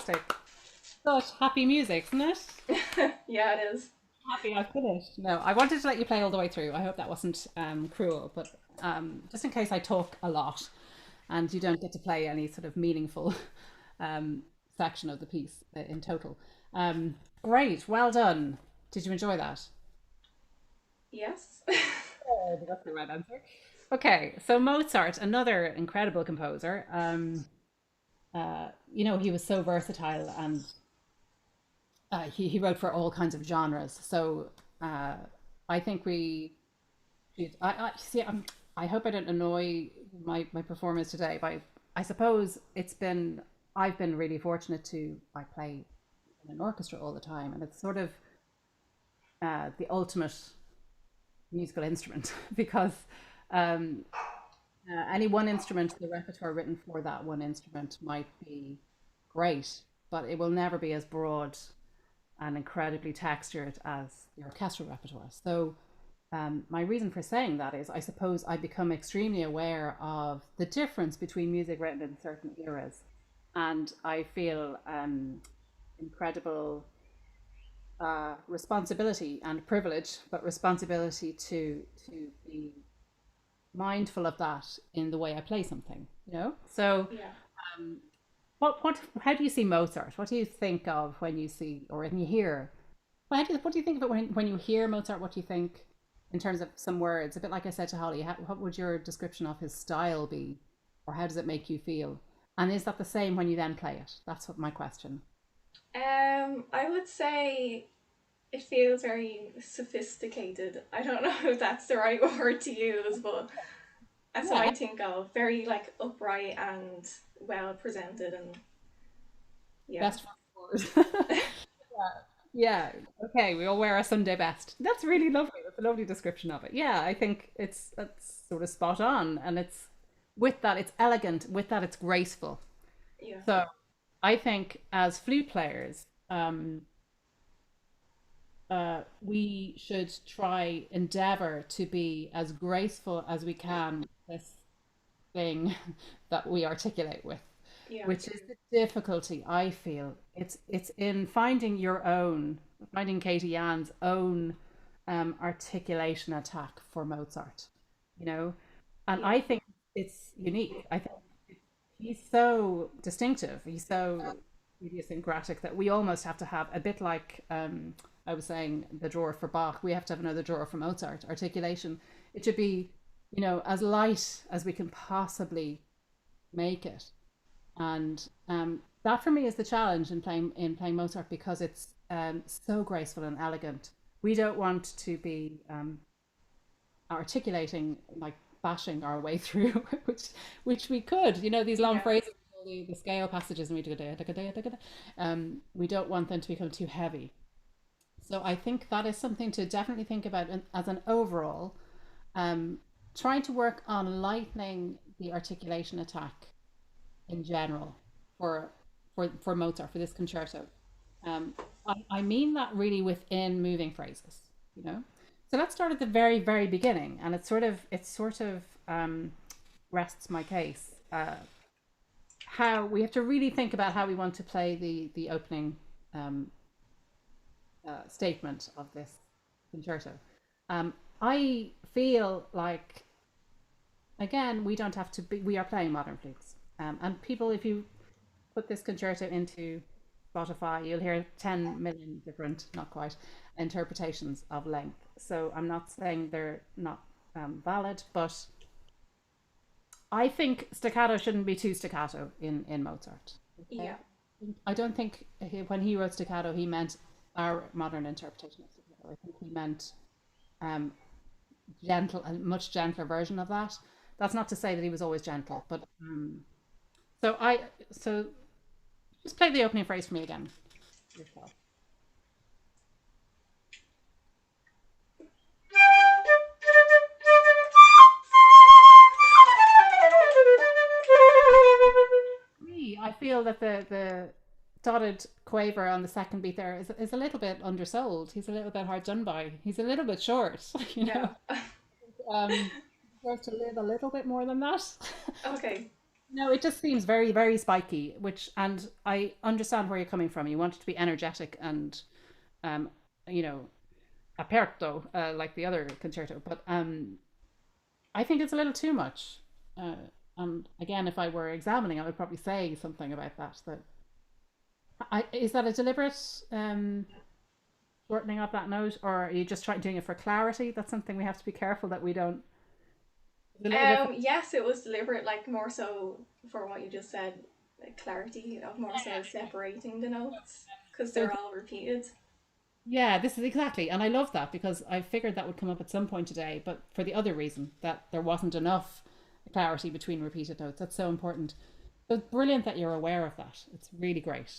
fantastic. Such happy music, isn't it? Yeah, it is. Happy I finished. No, I wanted to let you play all the way through. I hope that wasn't cruel, but just in case I talk a lot and you don't get to play any sort of meaningful section of the piece in total. Great, well done. Did you enjoy that? Yes. Oh, that's the right answer. Okay, so Mozart, another incredible composer. You know, he was so versatile, and he wrote for all kinds of genres. So I think we should, I see. I hope I don't annoy my performers today, but I suppose I've been really fortunate to play in an orchestra all the time, and it's sort of the ultimate musical instrument because any one instrument, the repertoire written for that one instrument might be great, but it will never be as broad and incredibly textured as the orchestral repertoire. So my reason for saying that is I suppose I become extremely aware of the difference between music written in certain eras, and I feel incredible responsibility and privilege, but responsibility to be mindful of that in the way I play something, you know? So Yeah. how do you see Mozart? What do you think of when you see or when you hear? What do you think of it when you hear Mozart? What do you think in terms of some words? A bit like I said to Hallé, what would your description of his style be, or how does it make you feel? And is that the same when you then play it? That's what my question. I would say it feels very sophisticated. I don't know if that's the right word to use, but that's what Yeah, I think of. Very like upright and well presented, and yeah. best foot forward. Yeah. Okay. We all wear our Sunday best. That's really lovely. That's a lovely description of it. Yeah, I think that's sort of spot on, and it's with that it's elegant. With that it's graceful. Yeah. So I think as flute players, we should try endeavor to be as graceful as we can with this thing that we articulate with, Yeah. which is the difficulty I feel. It's in finding Caitriona's own articulation attack for Mozart, you know, and Yeah. I think it's unique. I think he's so distinctive. He's so idiosyncratic that we almost have to have a bit like I was saying the drawer for Bach. We have to have another drawer for Mozart. Articulation. It should be, you know, as light as we can possibly make it, and that for me is the challenge in playing Mozart because it's so graceful and elegant. We don't want to be articulating like bashing our way through, which we could, you know, these long Yeah. phrases, the scale passages, and we don't want them to become too heavy. So I think that is something to definitely think about as an overall, trying to work on lightening the articulation attack in general for Mozart for this concerto. I mean that really within moving phrases, you know. So let's start at the very very beginning, and it sort of rests my case. How we have to really think about how we want to play the opening statement of this concerto. I feel like again we don't have to be. We are playing modern flutes, and people, if you put this concerto into Spotify, you'll hear 10 million different, not quite, interpretations of length. So I'm not saying they're not valid, but I think staccato shouldn't be too staccato in Mozart. Okay? Yeah. I don't think when he wrote staccato, he meant our modern interpretation of staccato. I think he meant gentle, a much gentler version of that. That's not to say that he was always gentle, but so just play the opening phrase for me again. Yourself. I feel that the dotted quaver on the second beat there is a little bit undersold. He's a little bit hard done by. He's a little bit short, you know. Yeah. Deserves to live a little bit more than that. Okay. No, it just seems very, very spiky, which, and I understand where you're coming from. You want it to be energetic and, um, you know, aperto, like the other concerto. But I think it's a little too much. Uh, and again, if I were examining, I would probably say something about that. Is that a deliberate shortening of that note, or are you just trying doing it for clarity? That's something we have to be careful that we don't. A little bit. Yes, it was deliberate, like more so for what you just said, like clarity of more so separating the notes because So they're all repeated. yeah, this is exactly, and I love that because I figured that would come up at some point today, but for the other reason that there wasn't enough clarity between repeated notes. That's so important. So it's brilliant that you're aware of that. It's really great.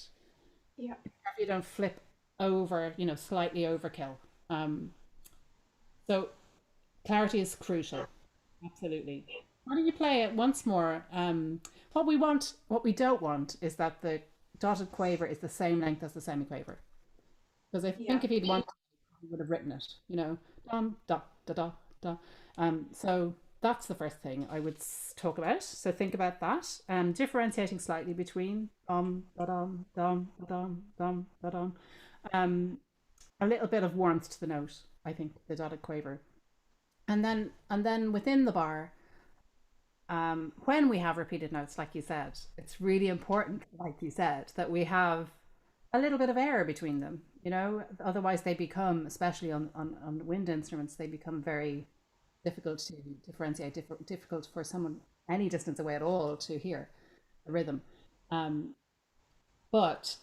Yeah. If you don't flip over, slightly overkill. Um, so clarity is crucial. Absolutely. Why don't you play it once more? What we don't want is that the dotted quaver is the same length as the semiquaver. Because I Yeah. think if he'd wanted, he would have written it, dum, da, da, da, da. So that's the first thing I would talk about. So think about that. Differentiating slightly between da, dum, dum, da, dum, dum, da, dum. A little bit of warmth to the note, I think, the dotted quaver. And then within the bar, when we have repeated notes, like you said, it's really important, like you said, that we have a little bit of air between them. Otherwise they become, especially on wind instruments, they become very difficult to differentiate, difficult for someone any distance away at all to hear the rhythm. Um, but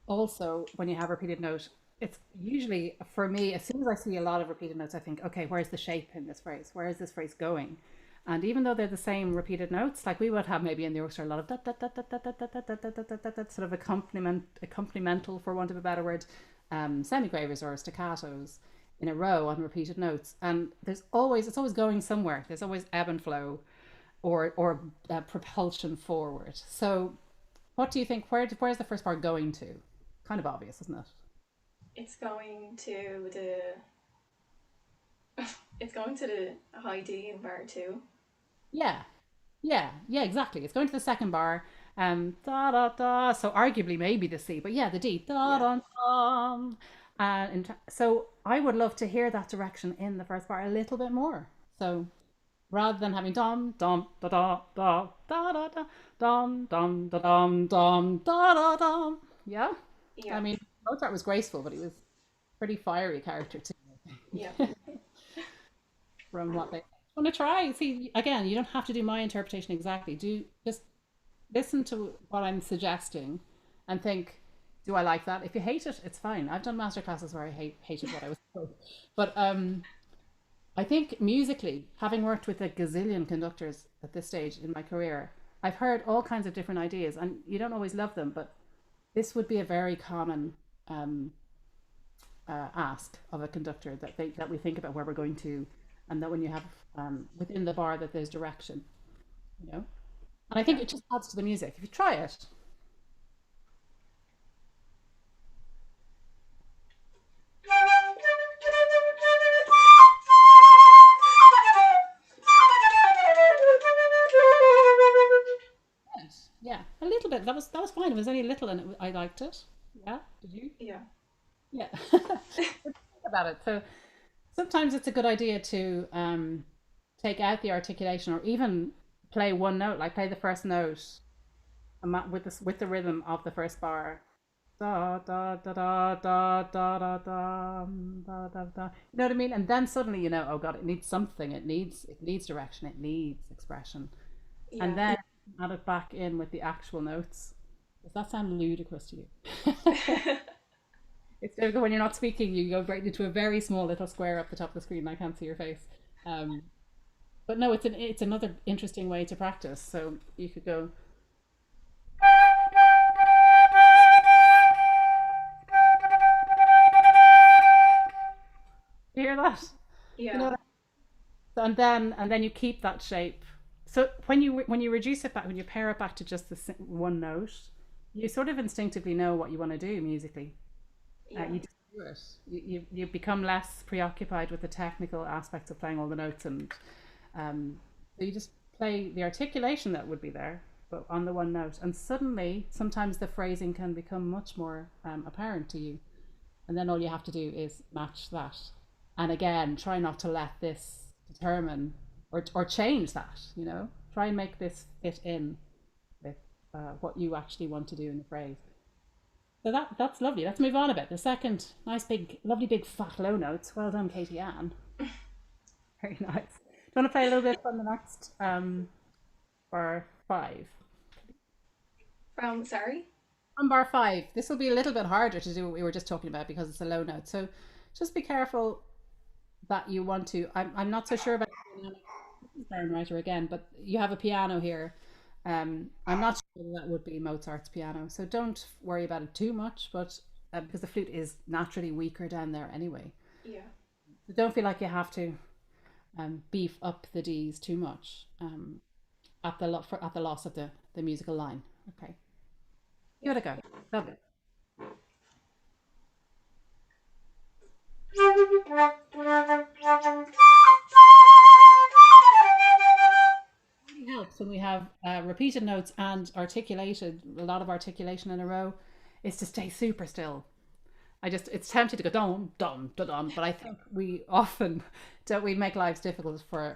also, when you have repeated note, it's usually for me, as soon as I see a lot of repeated notes, I think, okay, where's the shape in this phrase? Where is this phrase going? And even though they're the same repeated notes, like we would have maybe in the orchestra a lot of da da da da da da da da da da da da, sort of accompanimental, for want of a better word, semiquavers or staccatos in a row on repeated notes. And it's always going somewhere. There's always ebb and flow, or propulsion forward. So, what do you think? Where's the first bar going to? Kind of obvious, isn't it? It's going to the it's going to the high D in bar two. Yeah, yeah, exactly. It's going to the second bar. Da da da. So arguably maybe the C, but yeah, the D. Da Yeah. da da. So I would love to hear that direction in the first bar a little bit more. So rather than having dom dom da da da da da da dom dom da dom dom da da dom. Yeah, I Yeah. mean Mozart was graceful, but he was pretty fiery character too. Yeah. From what they want to try. See, again, you don't have to do my interpretation exactly. Do just listen to what I'm suggesting and think, do I like that? If you hate it, it's fine. I've done master classes where I hated what I was told. But I think musically, having worked with a gazillion conductors at this stage in my career, I've heard all kinds of different ideas, and you don't always love them, but this would be a very common um, ask of a conductor that we think about where we're going to, and that when you have within the bar that there's direction, you know. And I think Yeah. it just adds to the music. If you try it, yes, yeah, a little bit. That was fine. It was only a little, and I liked it. Yeah, did you? Yeah. Yeah. Think about it. So sometimes it's a good idea to take out the articulation, or even play one note, like play the first note with the rhythm of the first bar. Da da da da da da da da da da da. You know what I mean? And then suddenly you know, oh god, it needs something. It needs direction. It needs expression. And Yeah. then add it back in with the actual notes. Does that sound ludicrous to you? It's difficult when you're not speaking. You go right into a very small little square up the top of the screen. I can't see your face. Um, but no, it's another interesting way to practice. So you could go. You hear that? You know Yeah. what and then you keep that shape. So when you reduce it back, when you pare it back to just the one note, you sort of instinctively know what you want to do musically. Yeah. You just do it. You become less preoccupied with the technical aspects of playing all the notes, and so you just play the articulation that would be there, but on the one note, and suddenly sometimes the phrasing can become much more apparent to you, and then all you have to do is match that. And again, try not to let this determine or change that, you know. Try and make this fit in with what you actually want to do in the phrase. So that's lovely. Let's move on a bit. The second, nice big, lovely big fat low notes. Well done, Katie Ann. Very nice. Do you want to play a little bit from the next bar 5? From, sorry? On bar 5. This will be a little bit harder to do what we were just talking about because it's a low note. So just be careful that you want to. I'm not so sure about writer again, but you have a piano here. I'm not sure that would be Mozart's piano, so don't worry about it too much. But because the flute is naturally weaker down there anyway. Yeah. So don't feel like you have to beef up the D's too much at the loss of the musical line. Okay, give it a go. Lovely. Helps when we have repeated notes and a lot of articulation in a row, is to stay super still. It's tempting to go dum dum dum dum, but I think we often we make life difficult for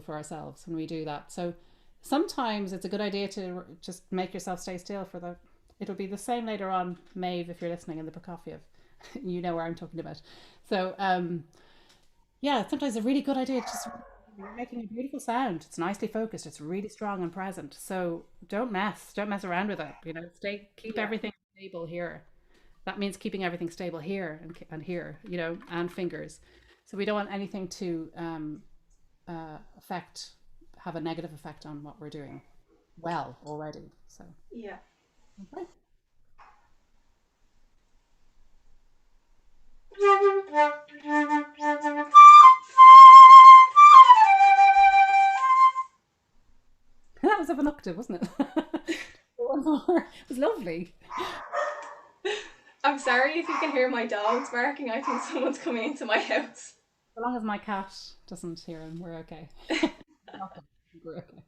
ourselves when we do that. So sometimes it's a good idea to just make yourself stay still it'll be the same later on, Maeve, if you're listening in the Prokofiev. You know where I'm talking about. So yeah, sometimes it's a really good idea just making a beautiful sound. It's nicely focused, it's really strong and present. So don't mess around with it, you know. Keep everything stable here. That means keeping everything stable here and here, you know, and fingers. So we don't want anything to have a negative effect on what we're doing well already. So yeah. Okay. That was of an octave, wasn't it? One more. It was lovely. I'm sorry if you can hear my dogs barking. I think someone's coming into my house. As long as my cat doesn't hear him, we're okay. We're okay.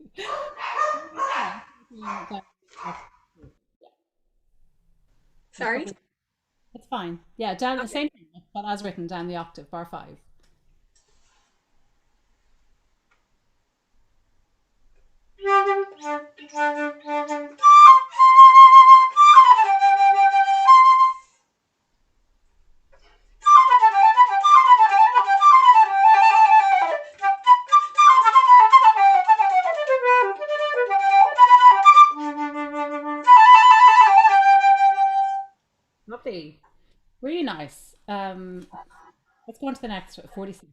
Sorry? It's fine. Yeah, down the same thing, but as written down the octave, bar 5. Lovely. Really nice. Let's go on to the next 46.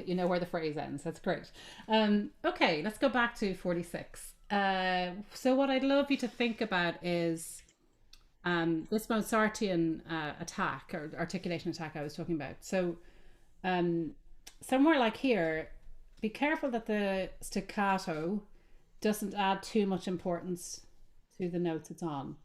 You know where the phrase ends. That's great. Okay, let's go back to 46. So what I'd love you to think about is this Mozartian attack or articulation attack I was talking about. So somewhere like here, be careful that the staccato doesn't add too much importance to the notes it's on.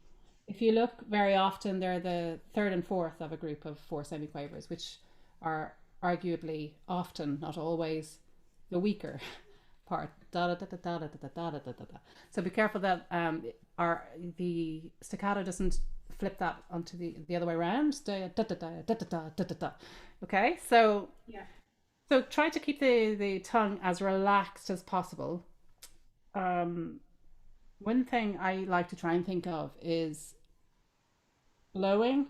If you look very often, they're the third and fourth of a group of 4 semiquavers, which are arguably often, not always, the weaker part. So be careful that the staccato doesn't flip that onto the other way around. Okay, so yeah. So try to keep the tongue as relaxed as possible. One thing I like to try and think of is blowing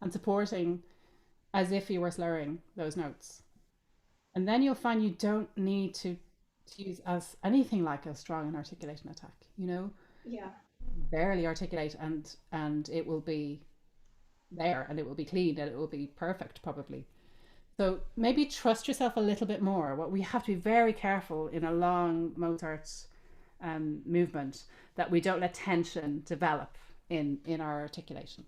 and supporting as if you were slurring those notes. And then you'll find you don't need to use as anything like a strong and articulation attack, you know? Yeah. Barely articulate and it will be there and it will be clean and it will be perfect probably. So maybe trust yourself a little bit more. What we have to be very careful in a long Mozart movement, that we don't let tension develop in our articulation,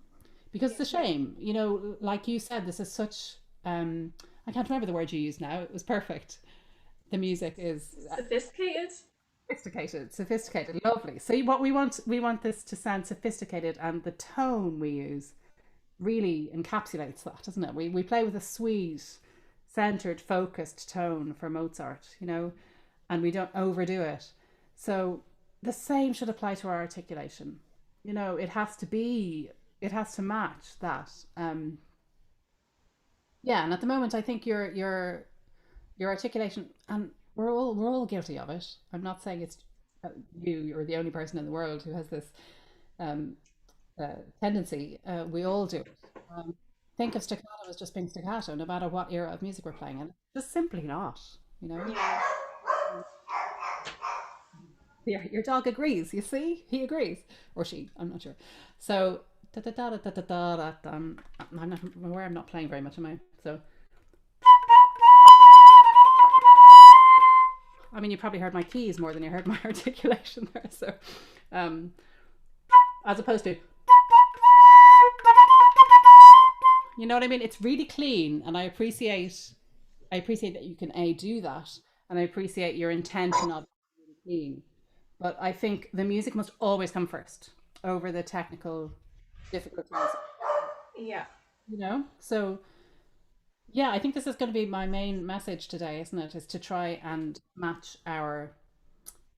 because it's a shame, you know, like you said, this is such I can't remember the word you used now, it was perfect. The music is Sophisticated. sophisticated, lovely. So what we want this to sound sophisticated, and the tone we use really encapsulates that, doesn't it? We play with a sweet, centered, focused tone for Mozart, you know, and we don't overdo it. So the same should apply to our articulation. You know, it has to match that. Yeah, and at the moment, I think your articulation, and we're all guilty of it. I'm not saying it's you're the only person in the world who has this um, tendency. We all do it. Think of staccato as just being staccato, no matter what era of music we're playing, and it's just simply not. You know. Yeah. Your dog agrees. You see, he agrees, or she. I'm not sure. So da da da da da da da. I'm not aware. I'm not playing very much, am I? So I mean, you probably heard my keys more than you heard my articulation there. So, as opposed to, you know what I mean? It's really clean, and I appreciate that you can do that, and I appreciate your intention of it really clean. But I think the music must always come first over the technical difficulties, Yeah. you know? So, yeah, I think this is going to be my main message today, isn't it? Is to try and match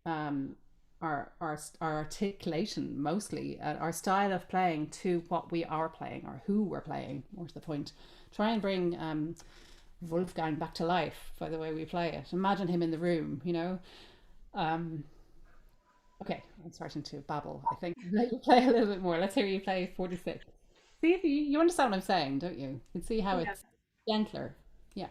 um, our articulation, mostly our style of playing, to what we are playing, or who we're playing. More to the point, try and bring Wolfgang back to life by the way we play it. Imagine him in the room, you know. Um, okay, I'm starting to babble. I think let you play a little bit more. Let's hear you play 46. See if you understand what I'm saying, don't you? You can see how Yeah. it's gentler. Yeah.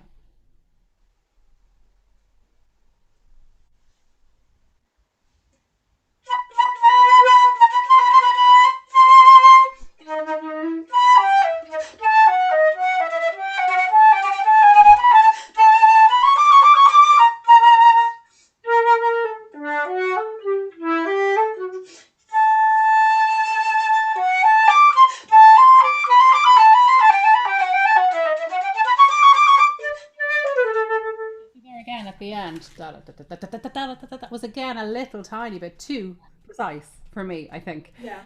There again at the end, that was again a little tiny bit too precise for me, I think. Yeah.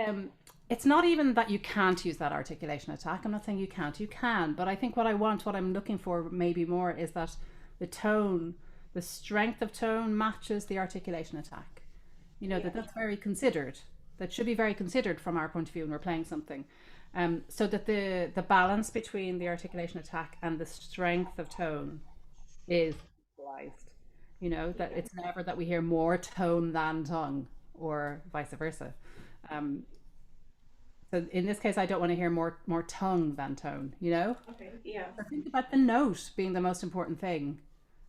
um, it's not even that you can't use that articulation attack. I'm not saying you can't. You can, but I think what I'm looking for maybe more is that the tone, the strength of tone matches the articulation attack. You know, Yeah. that's very considered. That should be very considered from our point of view when we're playing something. So that the balance between the articulation attack and the strength of tone is equalized. You know, that Yeah. it's never that we hear more tone than tongue, or vice versa. Um, so in this case, I don't want to hear more tongue than tone. You know, Okay. Yeah. I think about the note being the most important thing,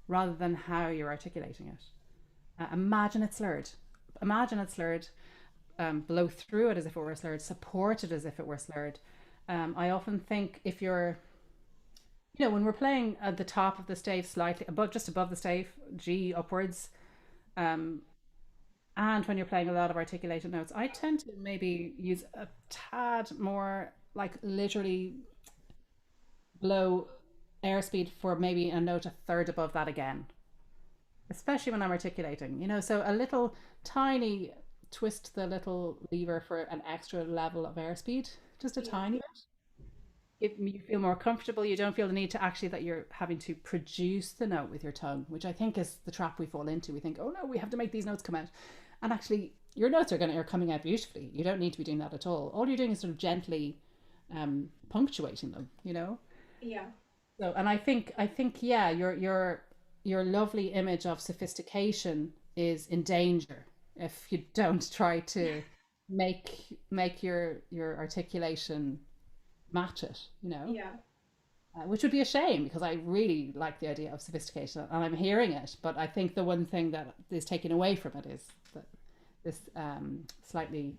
rather than how you're articulating it. Imagine it's slurred. Imagine it's slurred. Blow through it as if it were slurred. Support it as if it were slurred. I often think if you're, you know, when we're playing at the top of the stave, slightly above, just above the stave, G upwards, um, and when you're playing a lot of articulated notes, I tend to maybe use a tad more, like literally blow airspeed for maybe a note a third above that again, especially when I'm articulating, you know. So a little tiny twist the little lever for an extra level of airspeed, just a Yeah. tiny bit. If you feel more comfortable, you don't feel the need to actually that you're having to produce the note with your tongue, which I think is the trap we fall into. We think, oh no, we have to make these notes come out, and actually your notes are coming out beautifully. You don't need to be doing that at all. All you're doing is sort of gently punctuating them, you know. Yeah. So, and I think, yeah, your lovely image of sophistication is in danger if you don't try to make your articulation match it, you know. Yeah. Which would be a shame, because I really like the idea of sophistication and I'm hearing it. But I think the one thing that is taken away from it is that this slightly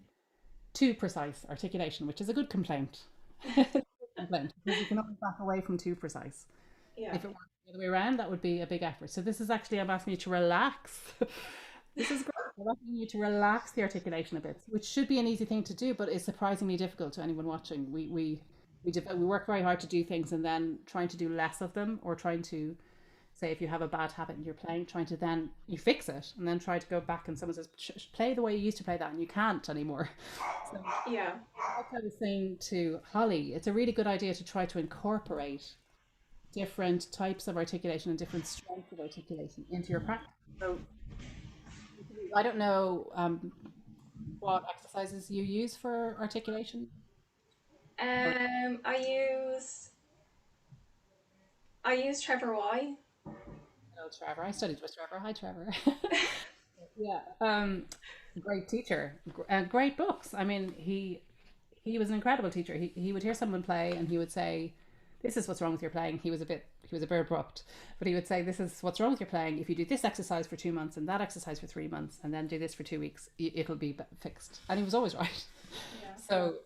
too precise articulation, which is a good complaint. Complaint, because you can always back away from too precise. Yeah. If it were the other way around, that would be a big effort. So this is actually, I'm asking you to relax. This is great. They're asking you to relax the articulation a bit, which should be an easy thing to do, but is surprisingly difficult to anyone watching. We work very hard to do things, and then trying to do less of them, or trying to say, if you have a bad habit and you're playing, trying to then you fix it and then try to go back, and someone says, play the way you used to play that, and you can't anymore. So, Yeah. like I was saying to Holly, it's a really good idea to try to incorporate different types of articulation and different strengths of articulation into your practice. So I don't know what exercises you use for articulation. I use Trevor Y. Hello, Trevor. I studied with Trevor. Hi, Trevor. Yeah, great teacher, great books. I mean, he was an incredible teacher. He would hear someone play, and he would say, "This is what's wrong with your playing." He was a bit abrupt, but he would say, "This is what's wrong with your playing. If you do this exercise for 2 months and that exercise for 3 months, and then do this for 2 weeks, it'll be fixed." And he was always right. Yeah. So,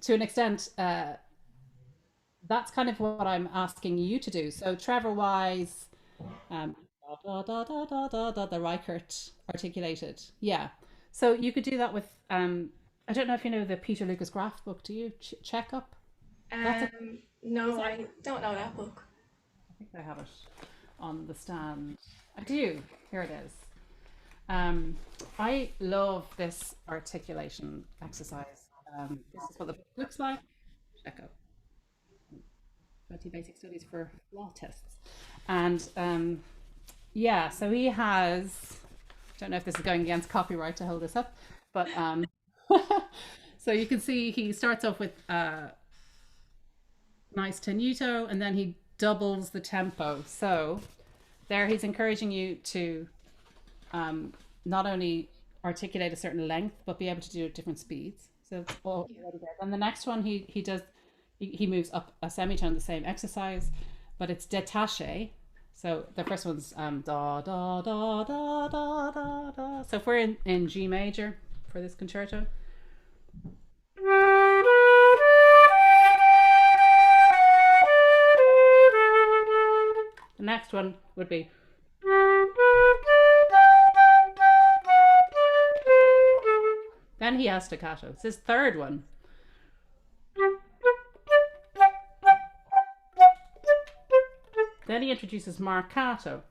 to an extent, that's kind of what I'm asking you to do. So Trevor Wise, the Reichert articulated. Yeah. So you could do that with, I don't know if you know the Peter Lucas Graf book. Do you check up? No, I don't know that book. I think I have it on the stand. I do. Here it is. I love this articulation exercise. This is what the book looks like. Check out 20 basic studies for flautists. And yeah, so he has, I don't know if this is going against copyright to hold this up, but so you can see he starts off with nice tenuto, and then he doubles the tempo. So there he's encouraging you to not only articulate a certain length, but be able to do it at different speeds. So it's all already there. And the next one he moves up a semitone, the same exercise, but it's détaché. So the first one's da da da da da da da. So if we're in G major for this concerto, the next one would be then he has staccato. It's his third one. Then he introduces marcato.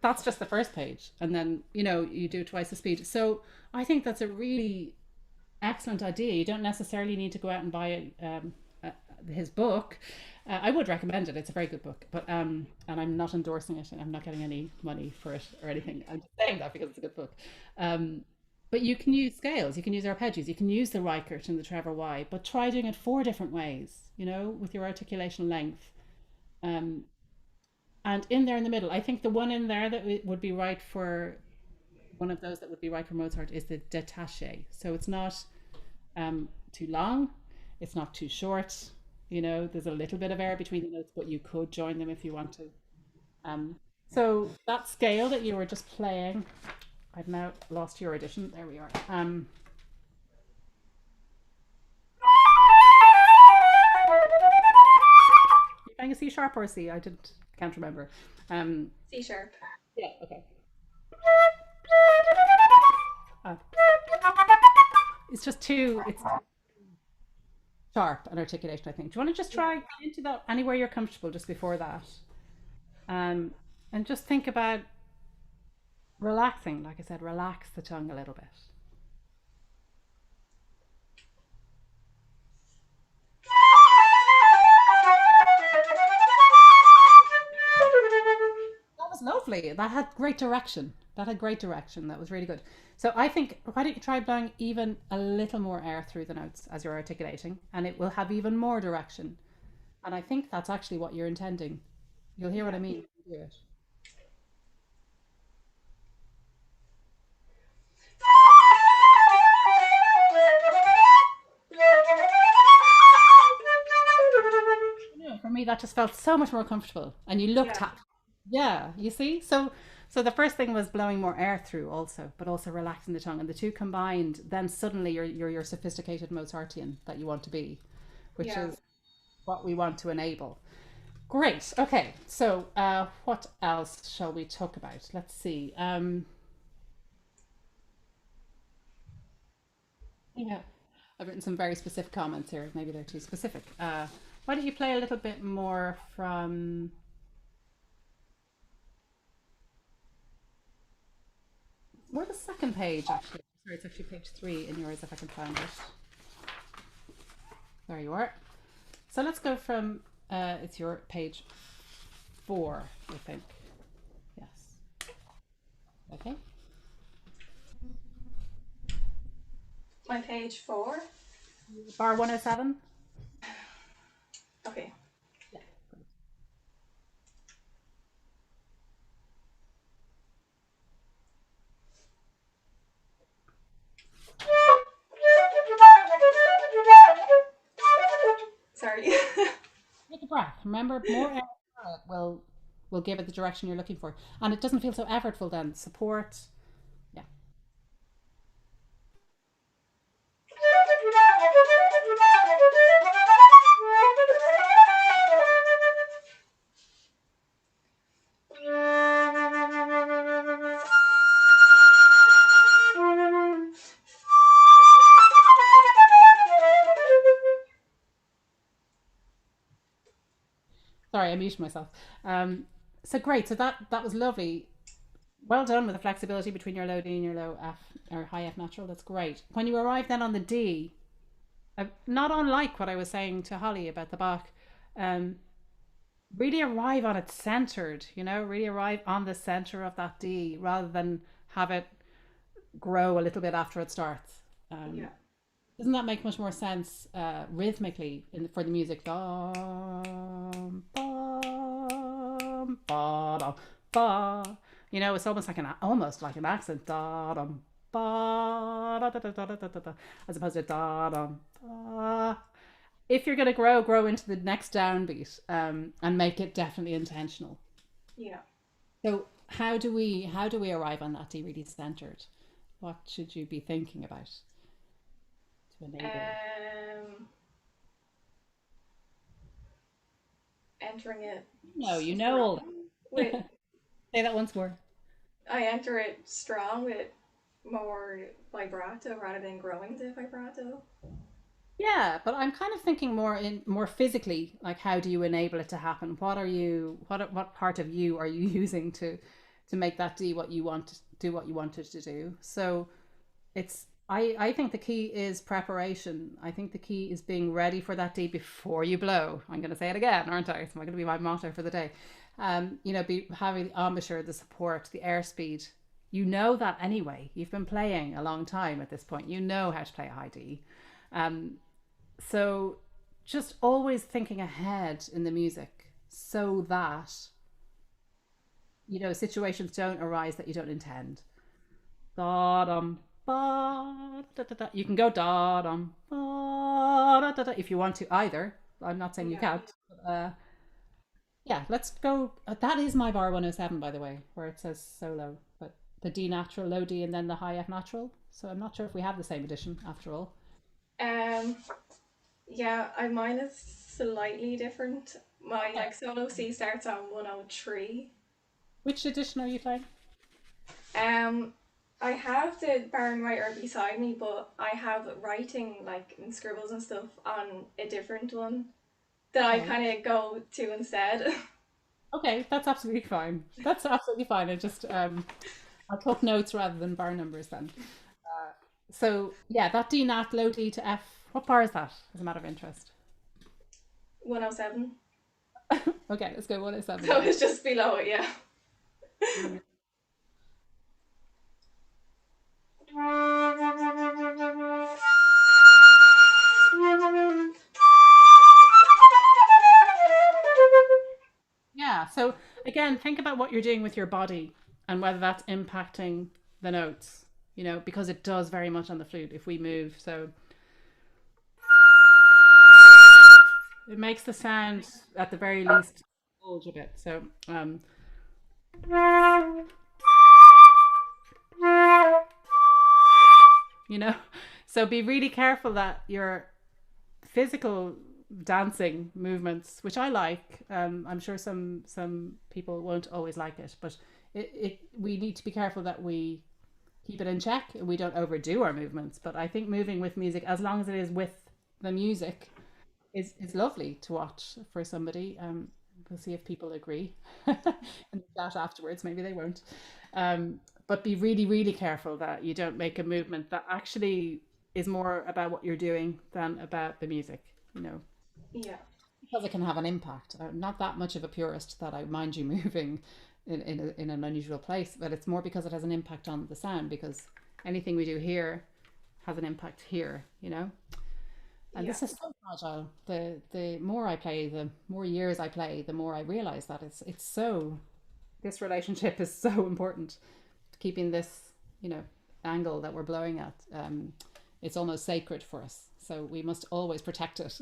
That's just the first page, and then you do twice the speed. So I think that's a really excellent idea. You don't necessarily need to go out and buy his book. I would recommend it. It's a very good book, but and I'm not endorsing it, and I'm not getting any money for it or anything. I'm just saying that because it's a good book. But you can use scales, you can use arpeggios, you can use the Reichert and the Trevor Y, but try doing it 4 different ways, with your articulation length. And in there in the middle, I think the one in there that would be right for one of those that would be right for Mozart is the détaché. So it's not too long, it's not too short. There's a little bit of air between the notes, but you could join them if you want to. So that scale that you were just playing, I've now lost your edition. There we are. You're playing a C sharp or a C? Can't remember. C sharp. Yeah. Okay. It's just too. It's sharp and articulation, I think. Do you want to just try into that anywhere you're comfortable just before that? And just think about relaxing. Like I said, relax the tongue a little bit. That was lovely. That had great direction. That was really good. So I think, why don't you try blowing even a little more air through the notes as you're articulating, and it will have even more direction. And I think that's actually what you're intending. You'll hear what I mean when you do it. For me, that just felt so much more comfortable, and you looked you see. So the first thing was blowing more air through, but also relaxing the tongue, and the two combined, then suddenly you're your sophisticated Mozartian that you want to be, which is what we want to enable. Great. Okay. So, what else shall we talk about? Let's see. Yeah, I've written some very specific comments here. Maybe they're too specific. Why don't you play a little bit more from? Where's the second page actually? Sorry, it's actually page 3 in yours if I can find it. There you are. So let's go from. It's your page 4, I think. Yes. Okay. My page 4. Bar 107. Okay. Yeah. Sorry. Take a breath. Remember, more air will give it the direction you're looking for, and it doesn't feel so effortful. Then support. Yeah. Sorry, I muted myself. So great. So that was lovely. Well done with the flexibility between your low D and your low F or high F natural. That's great. When you arrive then on the D, not unlike what I was saying to Holly about the Bach, um, really arrive on it centered. Really arrive on the center of that D rather than have it grow a little bit after it starts. Yeah. Doesn't that make much more sense rhythmically for the music? Dum, bum, ba, dum, ba. It's almost like an accent. Da, dum, ba, da, da, da, da, da, da, da, as opposed to da, dum, ba. If you're going to grow into the next downbeat and make it definitely intentional. Yeah. So how do we arrive on that D really centered? What should you be thinking about to enable? Entering it. No, you know all that. With Say that once more. I enter it strong with more vibrato rather than growing the vibrato. Yeah, but I'm kind of thinking more physically, like how do you enable it to happen? What part of you are you using to make that D what you want to do what you wanted to do? So I think the key is preparation. I think the key is being ready for that D before you blow. I'm going to say it again, aren't I? It's going to be my motto for the day. Having the embouchure, the support, the airspeed. You know that anyway. You've been playing a long time at this point. You know how to play a high D. So just always thinking ahead in the music so that, situations don't arise that you don't intend. Da dum ba da da da. You can go da dum ba da da da if you want to either. I'm not saying you can't. But, yeah, let's go. That is my bar 107, by the way, where it says solo, but the D natural, low D, and then the high F natural. So I'm not sure if we have the same edition after all. Yeah, mine is slightly different. My solo C starts on 103. Which edition are you playing? I have the barn writer beside me, but I have writing in scribbles and stuff on a different one that I kind of go to instead. Okay, that's absolutely fine. That's absolutely fine. I just I'll talk notes rather than bar numbers then. So yeah, that D nat, low D to F. What bar is that? As a matter of interest. 107. Okay, let's go 107. So it's just below it, yeah. Yeah, so again, think about what you're doing with your body and whether that's impacting the notes, because it does very much on the flute if we move. So it makes the sound at the very least bulge a bit. So so be really careful that your physical dancing movements, which I like. I'm sure some people won't always like it, but we need to be careful that we keep it in check and we don't overdo our movements. But I think moving with music, as long as it is with the music, is lovely to watch for somebody. We'll see if people agree and that afterwards. Maybe they won't. But be really, really careful that you don't make a movement that actually is more about what you're doing than about the music, you know, Yeah. because it can have an impact. I'm not that much of a purist that I mind you moving in an unusual place, but it's more because it has an impact on the sound, because anything we do here has an impact here, you know. And Yeah. this is so fragile. The more I play, the more years I play, the more I realize that it's so, this relationship is so important. Keeping this, you know, angle that we're blowing at, it's almost sacred for us. So we must always protect it.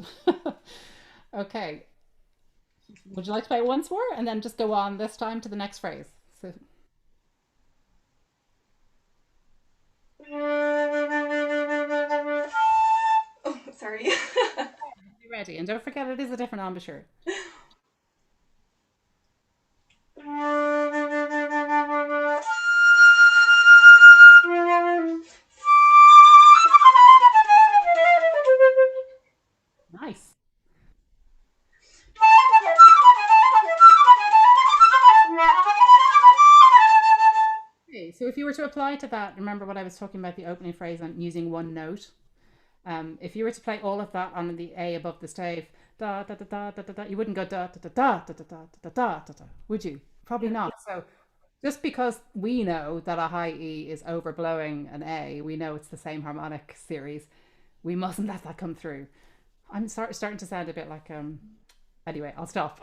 Okay. Would you like to play it once more and then just go on this time to the next phrase? So Oh, sorry. be ready. And don't forget it is a different embouchure. Nice. Okay, so if you were to apply to that, remember what I was talking about the opening phrase on using one note. If you were to play all of that on the A above the stave, da da da da da da da, you wouldn't go da da da da da da da da da da da, would you? Probably not. So just because we know that a high E is overblowing an A, we know it's the same harmonic series. We mustn't let that come through. I'm starting to sound a bit like anyway, I'll stop.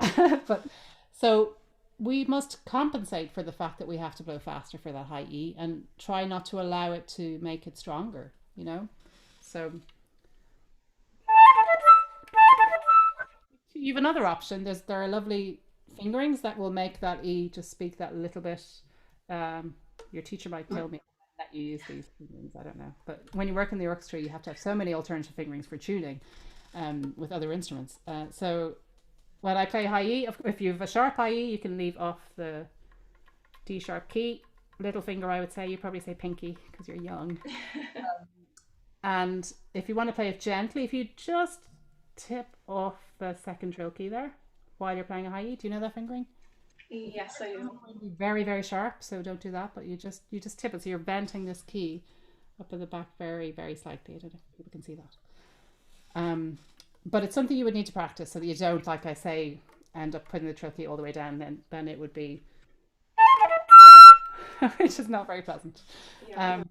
But so we must compensate for the fact that we have to blow faster for that high E and try not to allow it to make it stronger, you know? So you have another option. There are lovely fingerings that will make that E just speak that little bit. Um, your teacher might kill me that you use these fingerings. I don't know, but when you work in the orchestra, you have to have so many alternative fingerings for tuning with other instruments. So when I play high E, if you have a sharp high E, you can leave off the D sharp key. Little finger, I would say. You probably say pinky because you're young. And if you want to play it gently, if you just tip off the second trill key there while you're playing a high E, do you know that fingering? Yes, I do. Be very, very sharp, so don't do that. But you just tip it, so you're venting this key up in the back very, very slightly. I don't know if people can see that. But it's something you would need to practice so that you don't, like I say, end up putting the trill key all the way down. Then it would be, which is not very pleasant. Yeah.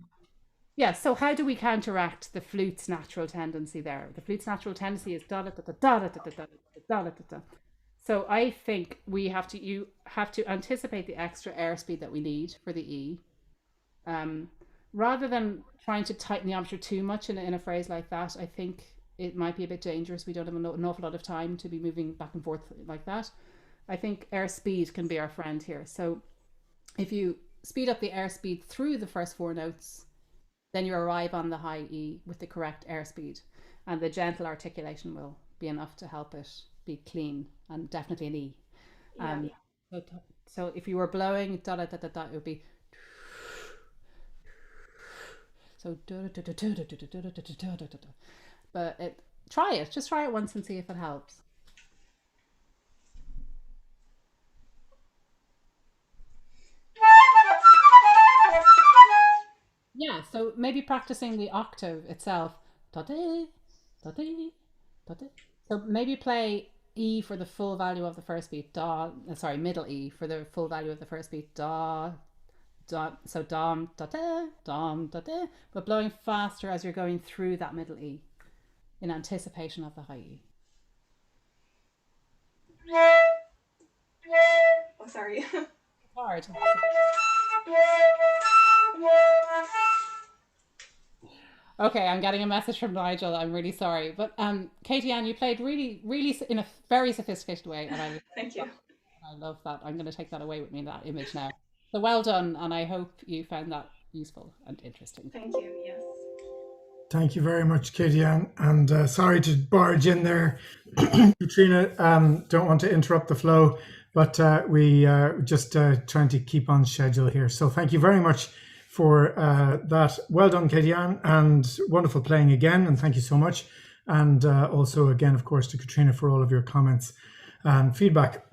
Yeah, so how do we counteract the flute's natural tendency there? The flute's natural tendency is da da da da da da da da da da da da. So I think you have to anticipate the extra airspeed that we need for the E. Rather than trying to tighten the embouchure too much in a phrase like that, I think it might be a bit dangerous. We don't have an awful lot of time to be moving back and forth like that. I think airspeed can be our friend here. So if you speed up the airspeed through the first four notes, then you arrive on the high E with the correct airspeed, and the gentle articulation will be enough to help it be clean and definitely an E. So if you were blowing da da da da da, it would be so da da da da da da da da da da da. But just try it once and see if it helps. Yeah, so maybe practicing the octave itself. Da-dee, da-dee, da-dee. So maybe play E for the full value of the first beat. Middle E for the full value of the first beat. Da, da. So dom, da-dee, dom, da-dee. But blowing faster as you're going through that middle E in anticipation of the high E. Oh, sorry. It's hard. Okay, I'm getting a message from Nigel. I'm really sorry, but Caitriona, you played really, really in a very sophisticated way, and Thank you. I love that. I'm going to take that away with me in that image now. So well done, and I hope you found that useful and interesting. Thank you. Yes. Thank you very much, Katie Ann. And sorry to barge in there, Catriona. Don't want to interrupt the flow, but we just trying to keep on schedule here. So thank you very much for that. Well done, Katie Ann, and wonderful playing again. And thank you so much. And also, again, of course, to Catriona for all of your comments and feedback.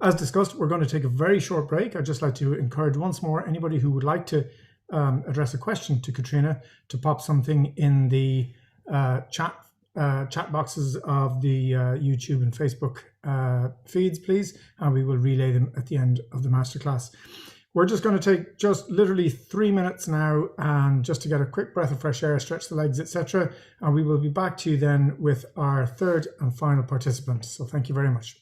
As discussed, we're going to take a very short break. I'd just like to encourage once more anybody who would like to address a question to Catriona to pop something in the chat boxes of the YouTube and Facebook feeds, please, and we will relay them at the end of the masterclass. We're just going to take just literally 3 minutes now, and just to get a quick breath of fresh air, stretch the legs, etc. And we will be back to you then with our third and final participant. So thank you very much.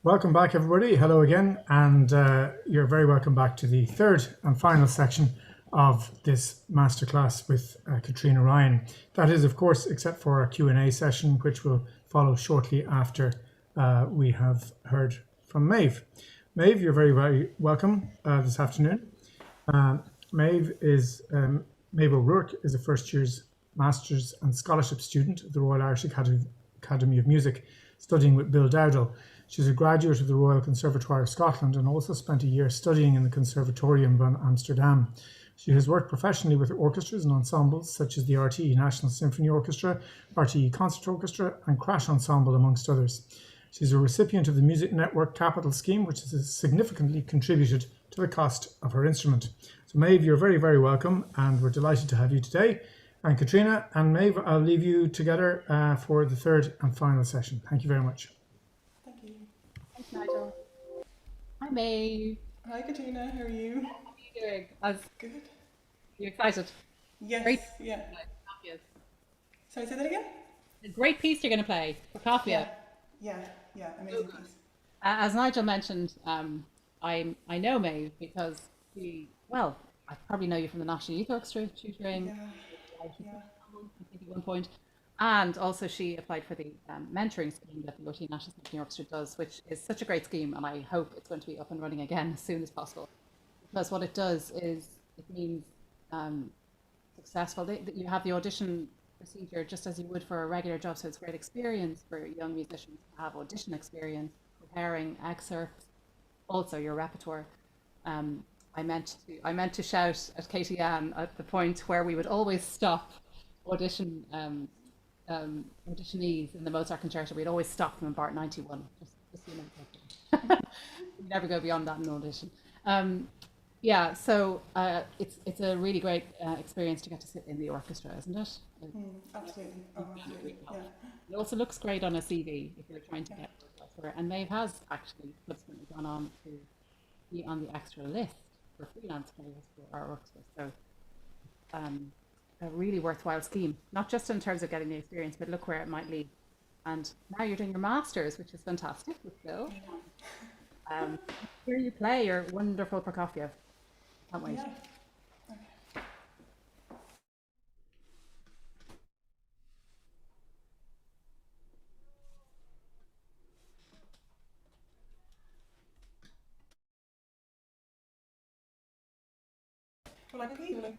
Welcome back, everybody. Hello again, and you're very welcome back to the third and final section of this masterclass with Catriona Ryan. That is, of course, except for our Q&A session, which will follow shortly after we have heard from Maeve. Maeve, you're very welcome this afternoon. Maeve O'Rourke is a first year's Masters and Scholarship student of the Royal Irish Academy of Music, studying with Bill Dowdall. She's a graduate of the Royal Conservatoire of Scotland and also spent a year studying in the Conservatorium van Amsterdam. She has worked professionally with orchestras and ensembles such as the RTÉ National Symphony Orchestra, RTÉ Concert Orchestra, and Crash Ensemble, amongst others. She's a recipient of the Music Network Capital Scheme, which has significantly contributed to the cost of her instrument. So Maeve, you're very welcome, and we're delighted to have you today. And Catriona and Maeve, I'll leave you together for the third and final session. Thank you very much. Thank you. Thanks, Nigel. Hi, Maeve. Hi, Katrina. How are you? How are you doing? Good. You excited? Yes. Great. Yeah. Sorry, say that again? A great piece you're going to play for Capia. Yeah. Amazing piece. As Nigel mentioned, I know Maeve because I probably know you from the National Youth Orchestra tutoring. Yeah. I think at one point. And also she applied for the mentoring scheme that the RTÉ National Symphony Orchestra does, which is such a great scheme, and I hope it's going to be up and running again as soon as possible. Because what it does is it means successful. You have the audition procedure just as you would for a regular job, so it's great experience for young musicians to have audition experience, preparing excerpts, also your repertoire. I meant to shout at Caitriona at the point where we would always stop auditionees in the Mozart concerto. We'd always stop them in part 91. Just so you know. We never go beyond that in audition. So it's a really great experience to get to sit in the orchestra, isn't it? Absolutely. Absolutely. Yeah. It also looks great on a CV if you're trying to get elsewhere. And Maeve has actually subsequently gone on to be on the extra list for freelance players for our orchestra. So a really worthwhile scheme, not just in terms of getting the experience, but look where it might lead. And now you're doing your masters, which is fantastic with Bill. Here you play your wonderful Prokofiev. Can't wait. Yeah. Well, I feel like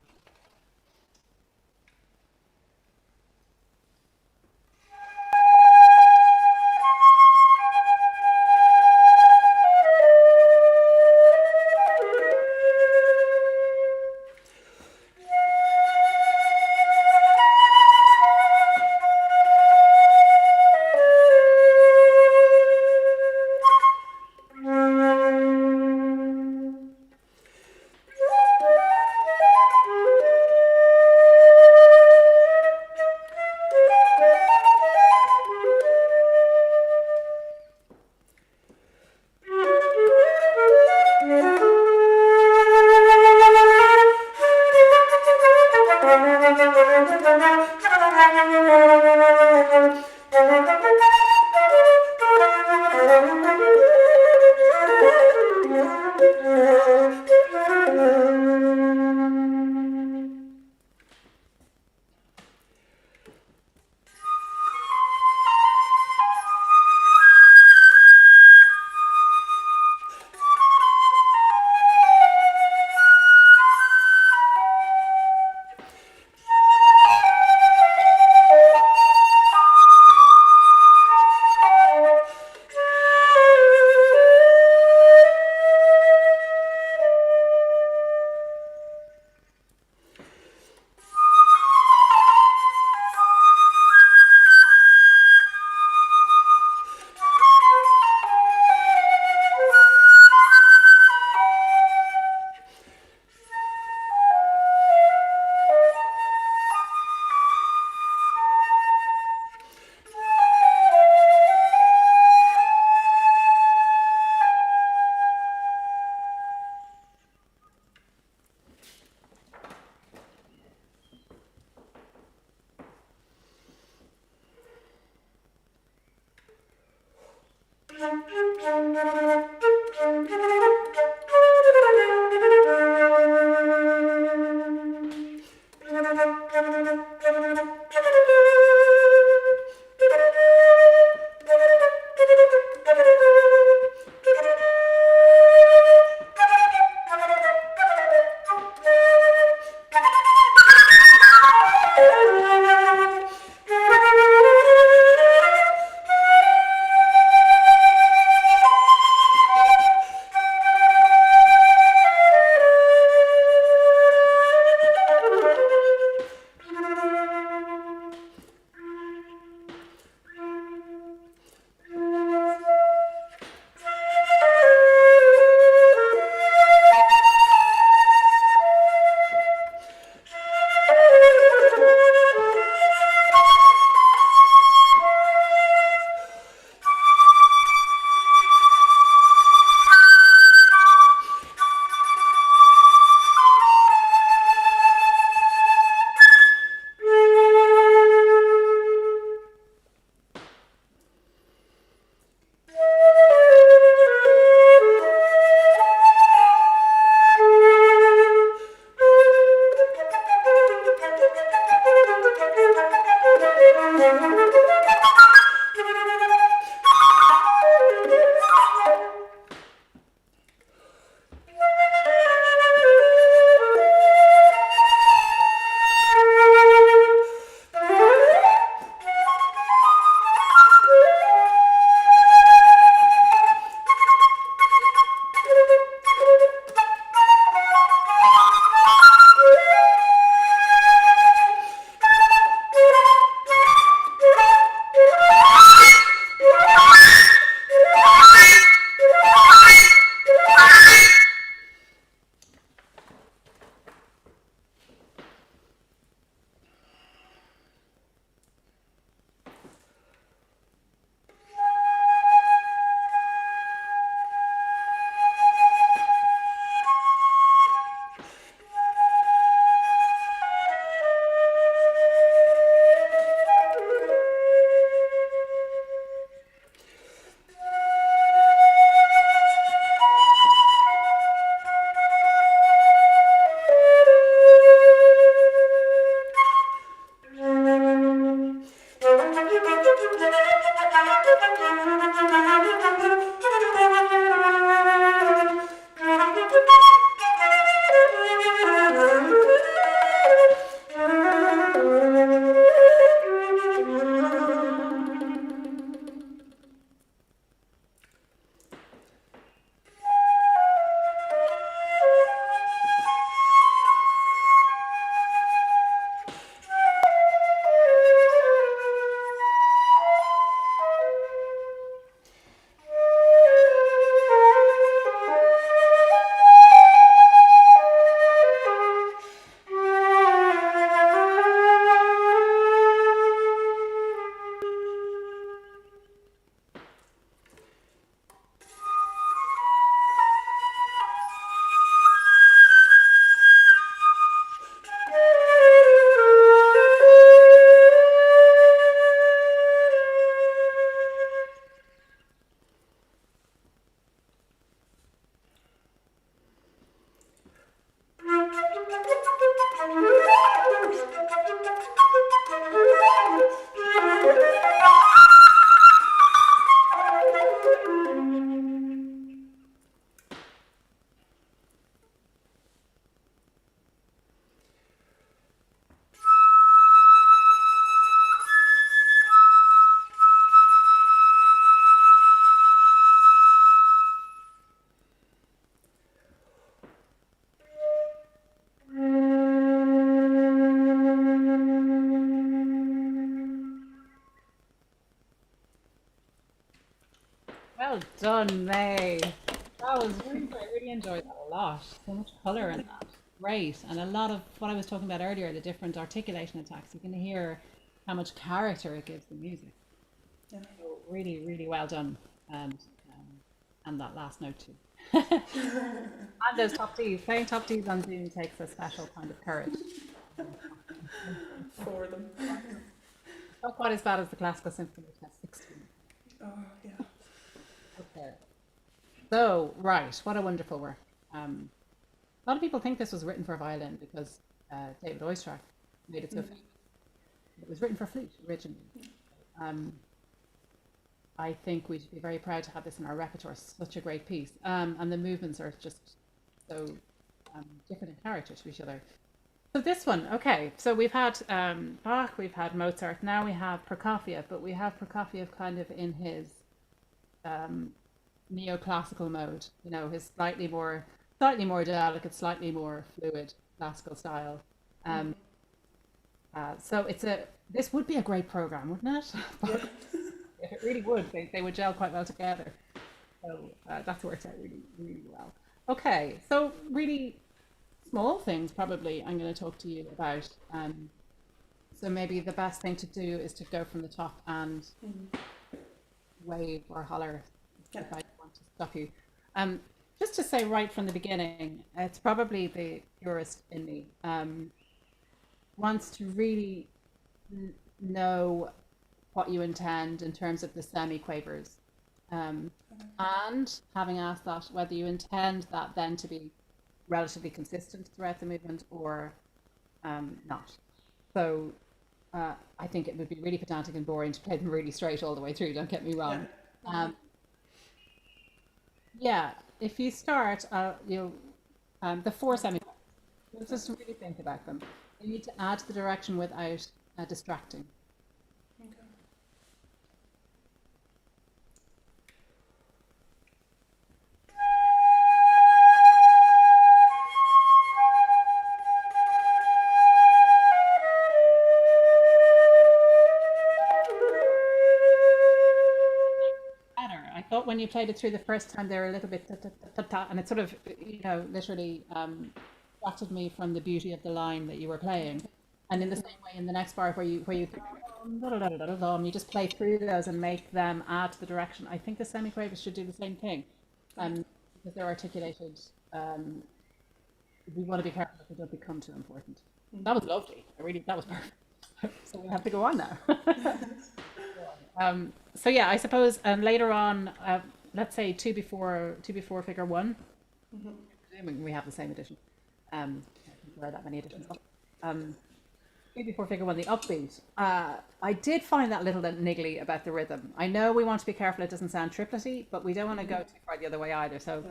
done, May. That was really great. I really enjoyed that a lot. So much colour in that. Great. And a lot of what I was talking about earlier, the different articulation attacks, you can hear how much character it gives the music. Yeah. So really, really well done. And that last note too. And those top Ds. Playing top Ds on Zoom takes a special kind of courage. For them. Not quite as bad as the classical symphony test 16. Oh, yeah. Okay. So, right, what a wonderful work. A lot of people think this was written for violin because David Oistrakh made it so famous. It was written for flute originally. I think we should be very proud to have this in our repertoire. Such a great piece. And the movements are just so different in character to each other. So this one, okay. So we've had Bach, we've had Mozart. Now we have Prokofiev, but we have Prokofiev kind of in his neoclassical mode. You know, his slightly more delicate, slightly more fluid classical style. So this would be a great program, wouldn't it? Yeah. It really would. They would gel quite well together. So that's worked out really, really well. Okay, so really small things probably I'm going to talk to you about. So maybe the best thing to do is to go from the top and wave or holler if I want to stop you. Just to say right from the beginning, it's probably the purist in me. Wants to really know what you intend in terms of the semi-quavers. And having asked that, whether you intend that then to be relatively consistent throughout the movement or not. So I think it would be really pedantic and boring to play them really straight all the way through, don't get me wrong. Yeah, if you start, the four semi-quavers, just really think about them. You need to add the direction without distracting. Thought when you played it through the first time they were a little bit and it sort of, you know, literally distracted me from the beauty of the line that you were playing. And in the same way in the next bar where you you just play through those and make them add to the direction. I think the semiquavers should do the same thing because they're articulated. We want to be careful that they don't become too important. That was lovely. That was perfect. So we have to go on now. So yeah, I suppose later on, let's say two before figure one. Presuming we have the same edition. There are that many editions. Two before figure one, the upbeat. I did find that little bit niggly about the rhythm. I know we want to be careful it doesn't sound triplety, but we don't want to go too far the other way either. So,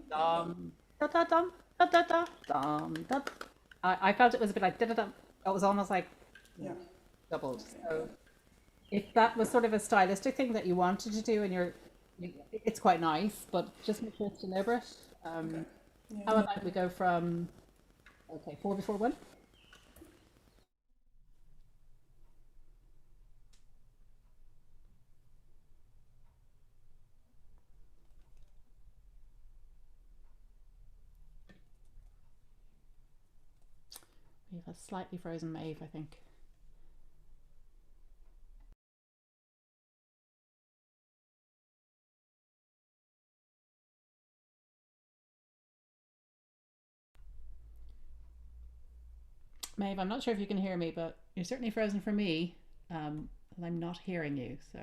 dum da da dum da da da dum da. I felt it was a bit like da da dum. It was almost like doubled. So. If that was sort of a stylistic thing that you wanted to do, and it's quite nice, but just make sure it's deliberate. How about we go from, four before one? We have a slightly frozen Maeve, I think. Maeve, I'm not sure if you can hear me, but you're certainly frozen for me, and I'm not hearing you, so.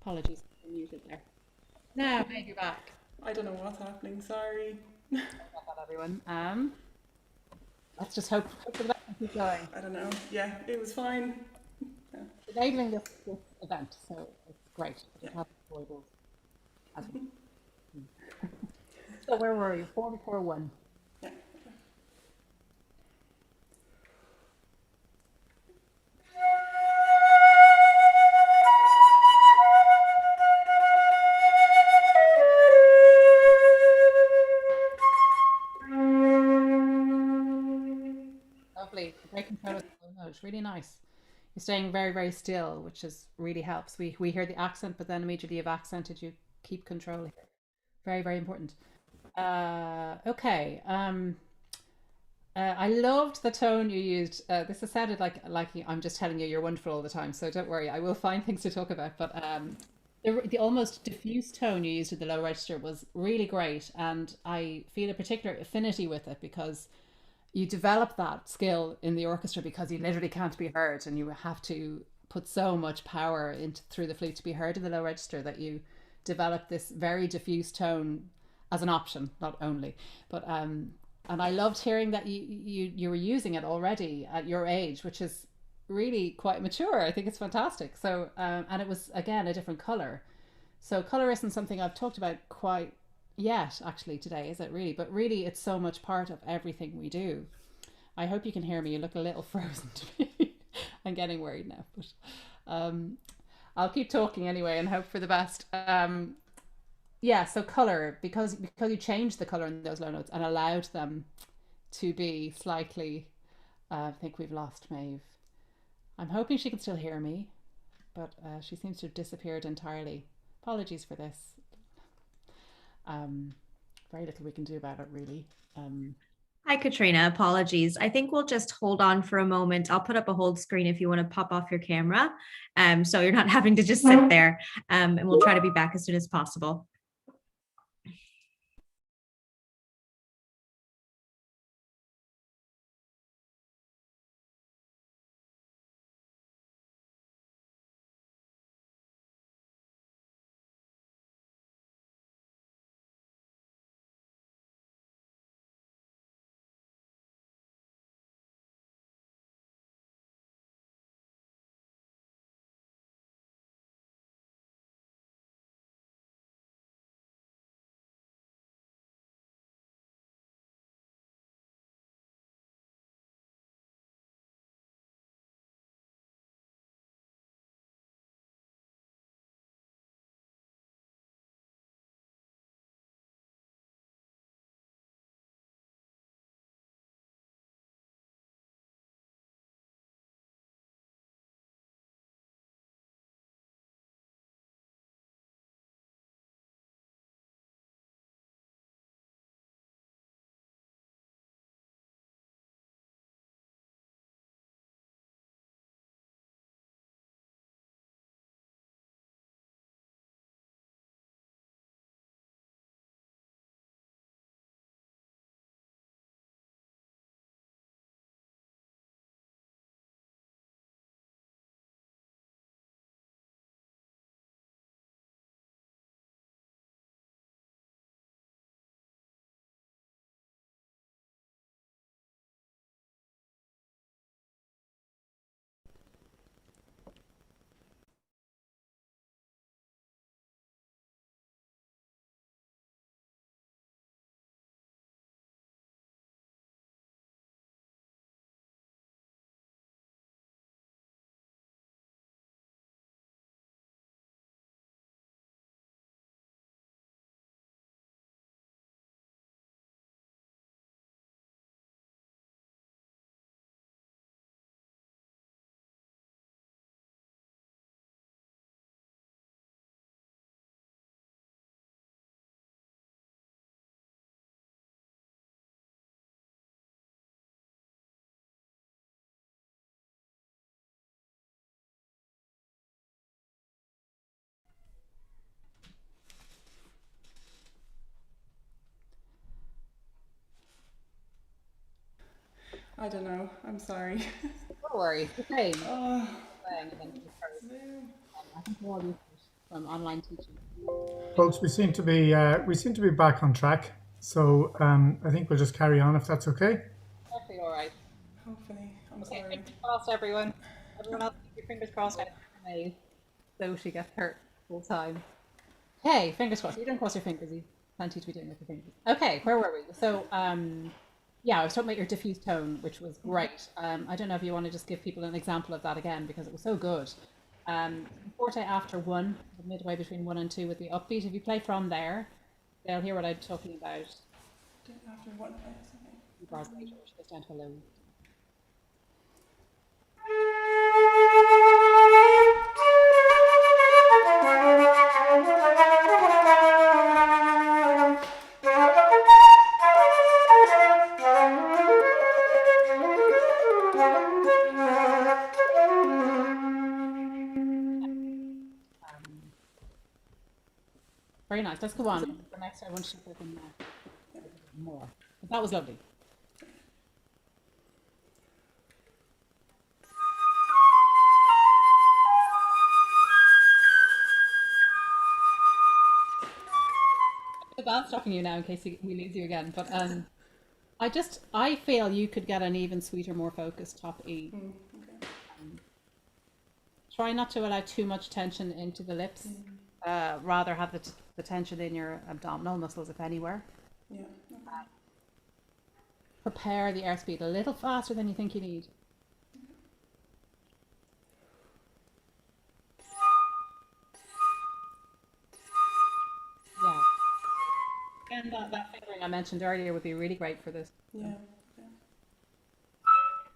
Apologies, I'm muted there. Now, Maeve, you're back. I don't know what's happening, sorry. Sorry about that, everyone. Let's just hope for the best and keep going. I don't know. Yeah, it was fine. Enabling this event, so it's Great. I just have to avoid those as well. So where were you? 4-4-1. Yeah. Lovely. Great control of the low note. Really nice. You're staying very, very still, which is really helps. We hear the accent, but then immediately you've accented, you keep control here. Very, very important. Okay. I loved the tone you used. This has sounded like I'm just telling you you're wonderful all the time, so don't worry. I will find things to talk about. But the almost diffuse tone you used in the low register was really great, and I feel a particular affinity with it because you develop that skill in the orchestra because you literally can't be heard, and you have to put so much power into through the flute to be heard in the low register that you develop this very diffuse tone as an option, not only. But and I loved hearing that you were using it already at your age, which is really quite mature. I think it's fantastic. So and it was again a different color. So color isn't something I've talked about quite yet actually today, is it really? But really, it's so much part of everything we do. I hope you can hear me. You look a little frozen to me. I'm getting worried now, but I'll keep talking anyway and hope for the best. Yeah, so color, because you changed the color in those low notes and allowed them to be slightly. I think we've lost Maeve. I'm hoping she can still hear me, but she seems to have disappeared entirely. Apologies for this. Very little we can do about it, really. Hi, Catriona. Apologies. I think we'll just hold on for a moment. I'll put up a hold screen if you want to pop off your camera, so you're not having to just sit there, and we'll try to be back as soon as possible. I don't know. I'm sorry. Don't worry. Okay. Oh, I think we're all used to it from online teaching. Folks, we seem to be back on track. So I think we'll just carry on if that's okay. Perfectly all right. hopefully. I'm Okay, sorry. fingers crossed, everyone. Everyone else, keep your fingers crossed out for Maeve, so she gets her full time. Hey, fingers crossed. You don't cross your fingers. You plenty to be doing with your fingers. Okay, where were we? So, yeah, I was talking about your diffuse tone, which was great. I don't know if you want to just give people an example of that again because it was so good. Forte after one, midway between one and two with the upbeat. If you play from there, they'll hear what I'm talking about. After one, okay. Bars later, which goes down to a low. Very nice. Let's go on. The next I want you to put in more. But that was lovely. About stopping you now in case we lose you again, but I feel you could get an even sweeter, more focused top E. Okay. Try not to allow too much tension into the lips. Rather have the tension in your abdominal muscles, if anywhere. Yeah. Okay. Prepare the airspeed a little faster than you think you need. Yeah. And that fingering I mentioned earlier would be really great for this. Yeah. Okay.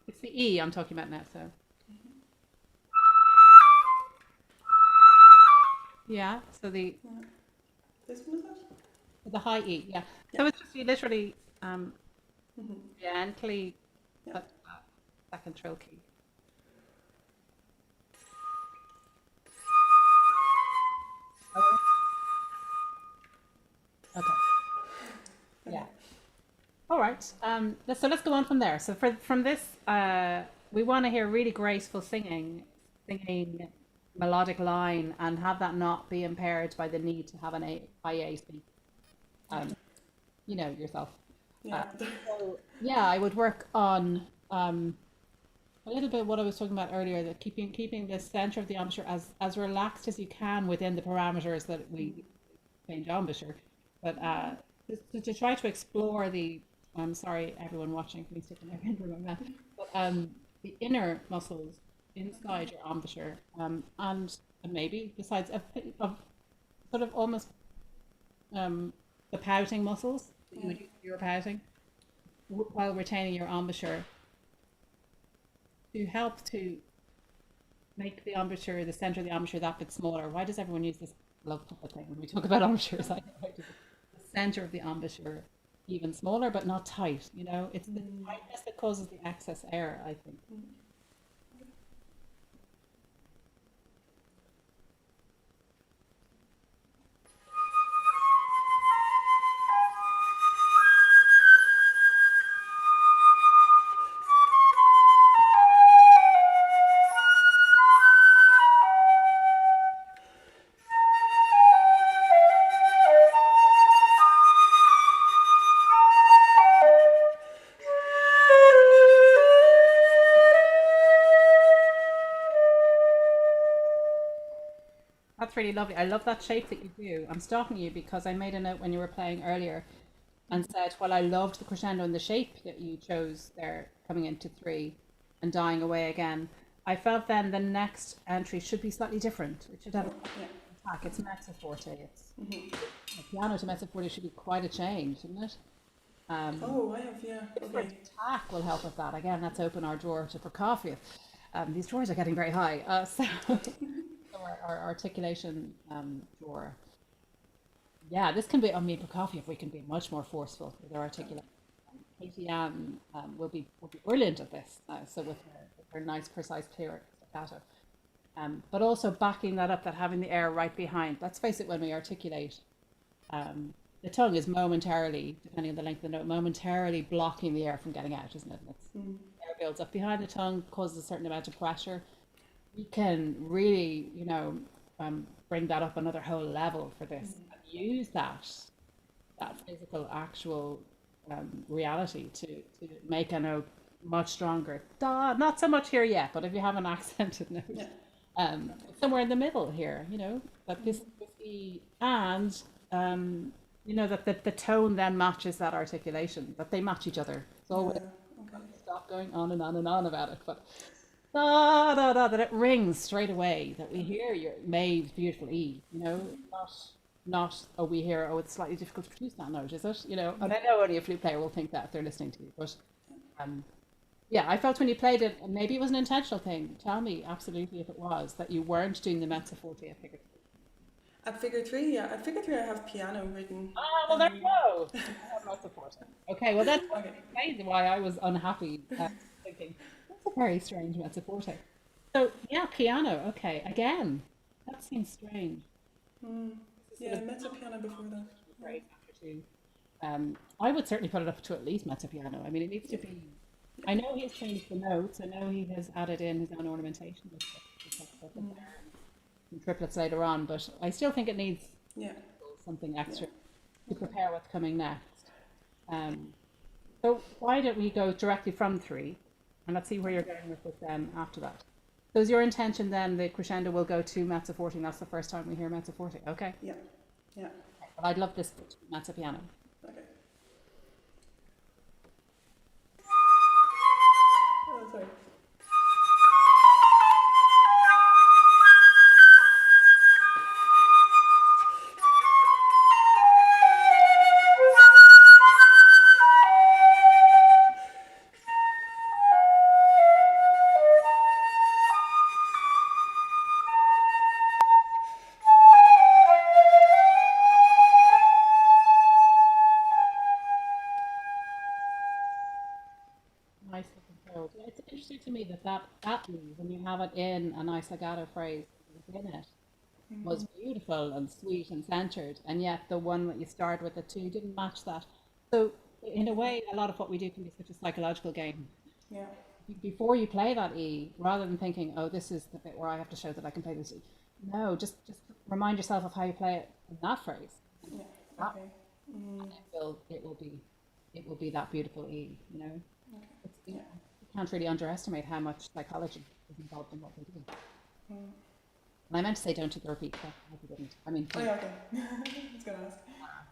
It's the E I'm talking about now, so. Yeah, so This one is it? the high E, yeah. So it's just you literally gently Yeah. put that second trill key. Okay. Yeah. All right. So let's go on from there. So from this, we want to hear really graceful singing melodic line, and have that not be impaired by the need to have an high A speak. You know yourself. Yeah. So, yeah, I would work on a little bit what I was talking about earlier, that keeping the center of the embouchure as relaxed as you can within the parameters that we change embouchure, but to try to explore the. I'm sorry, everyone watching, please take my finger on that. But the inner muscles inside your embouchure, and maybe besides of sort of almost the pouting muscles that you would use for your pouting, while retaining your embouchure, to help to make the embouchure, the center of the embouchure, that bit smaller. Why does everyone use this love puppet thing when we talk about embouchures? I know the center of the embouchure even smaller, but not tight. You know, it's the tightness that causes the excess air, I think. That's really lovely. I love that shape that you do. I'm stopping you because I made a note when you were playing earlier and said, well, I loved the crescendo and the shape that you chose there coming into 3 and dying away again. I felt then the next entry should be slightly different. It should have an attack. It's mezzo forte. It's piano to mezzo forte should be quite a change, shouldn't it? Oh, I have, yeah. Okay. Attack will help with that. Again, let's open our drawer to Prokofiev. These drawers are getting very high. So our articulation drawer. Yeah, this can be, I mean, Prokofiev, we can be much more forceful with our articulation. Catriona will be brilliant at this now, so with her nice, precise, clear staccato. But also backing that up, that having the air right behind. Let's face it, when we articulate, the tongue is momentarily, depending on the length of the note, momentarily blocking the air from getting out, isn't it? Air builds up behind the tongue, causes a certain amount of pressure. We can really, you know, bring that up another whole level for this, and use that physical, actual reality to make a note much stronger. Da, not so much here yet, but if you have an accented note, somewhere in the middle here, you know, that this E, and you know, that the tone then matches that articulation, that they match each other. It's always stop going on and on and on about it, but da da da, that it rings straight away, that we hear your Maeve's beautiful E, you know, not oh, we hear, oh, it's slightly difficult to produce that note, is it? You know, and I know only a flute player will think that if they're listening to you, but yeah, I felt when you played it, maybe it was an intentional thing. Tell me absolutely if it was, that you weren't doing the mezzo forte at figure 3. At figure 3, yeah. At figure 3, I have piano written. Ah, well, there you go. Mezzo forte. Okay, well, that's amazing why I was unhappy, thinking, that's a very strange mezzo forte. So, yeah, piano. Okay, again, that seems strange. Yeah, mezzo piano before that. Right, after 2. I would certainly put it up to at least mezzo piano. I mean, it needs to be. I know he's changed the notes. I know he has added in his own ornamentation and triplets later on, but I still think it needs something extra to prepare what's coming next. So why don't we go directly from 3, and let's see where you're going with it then after that. So is your intention then the crescendo will go to mezzo forte, and that's the first time we hear mezzo forte? Okay. Yeah. Yeah. Okay, but I'd love this to mezzo piano. Okay. Oh, sorry. Nicely controlled. Yeah, it's interesting to me that lead, when you have it in a nice legato phrase within it, was beautiful and sweet and centered, and yet the one that you start with, the 2, didn't match that. So in a way, a lot of what we do can be such a psychological game. Yeah. Before you play that E, rather than thinking, oh, this is the bit where I have to show that I can play this E, no, just remind yourself of how you play it in that phrase. Yeah. That, Okay. and it will be that beautiful E, you know. It's, you can't really underestimate how much psychology is involved in what we do. And I meant to say don't take the repeat, but I didn't. I mean, Oh, yeah, okay. I was going to ask.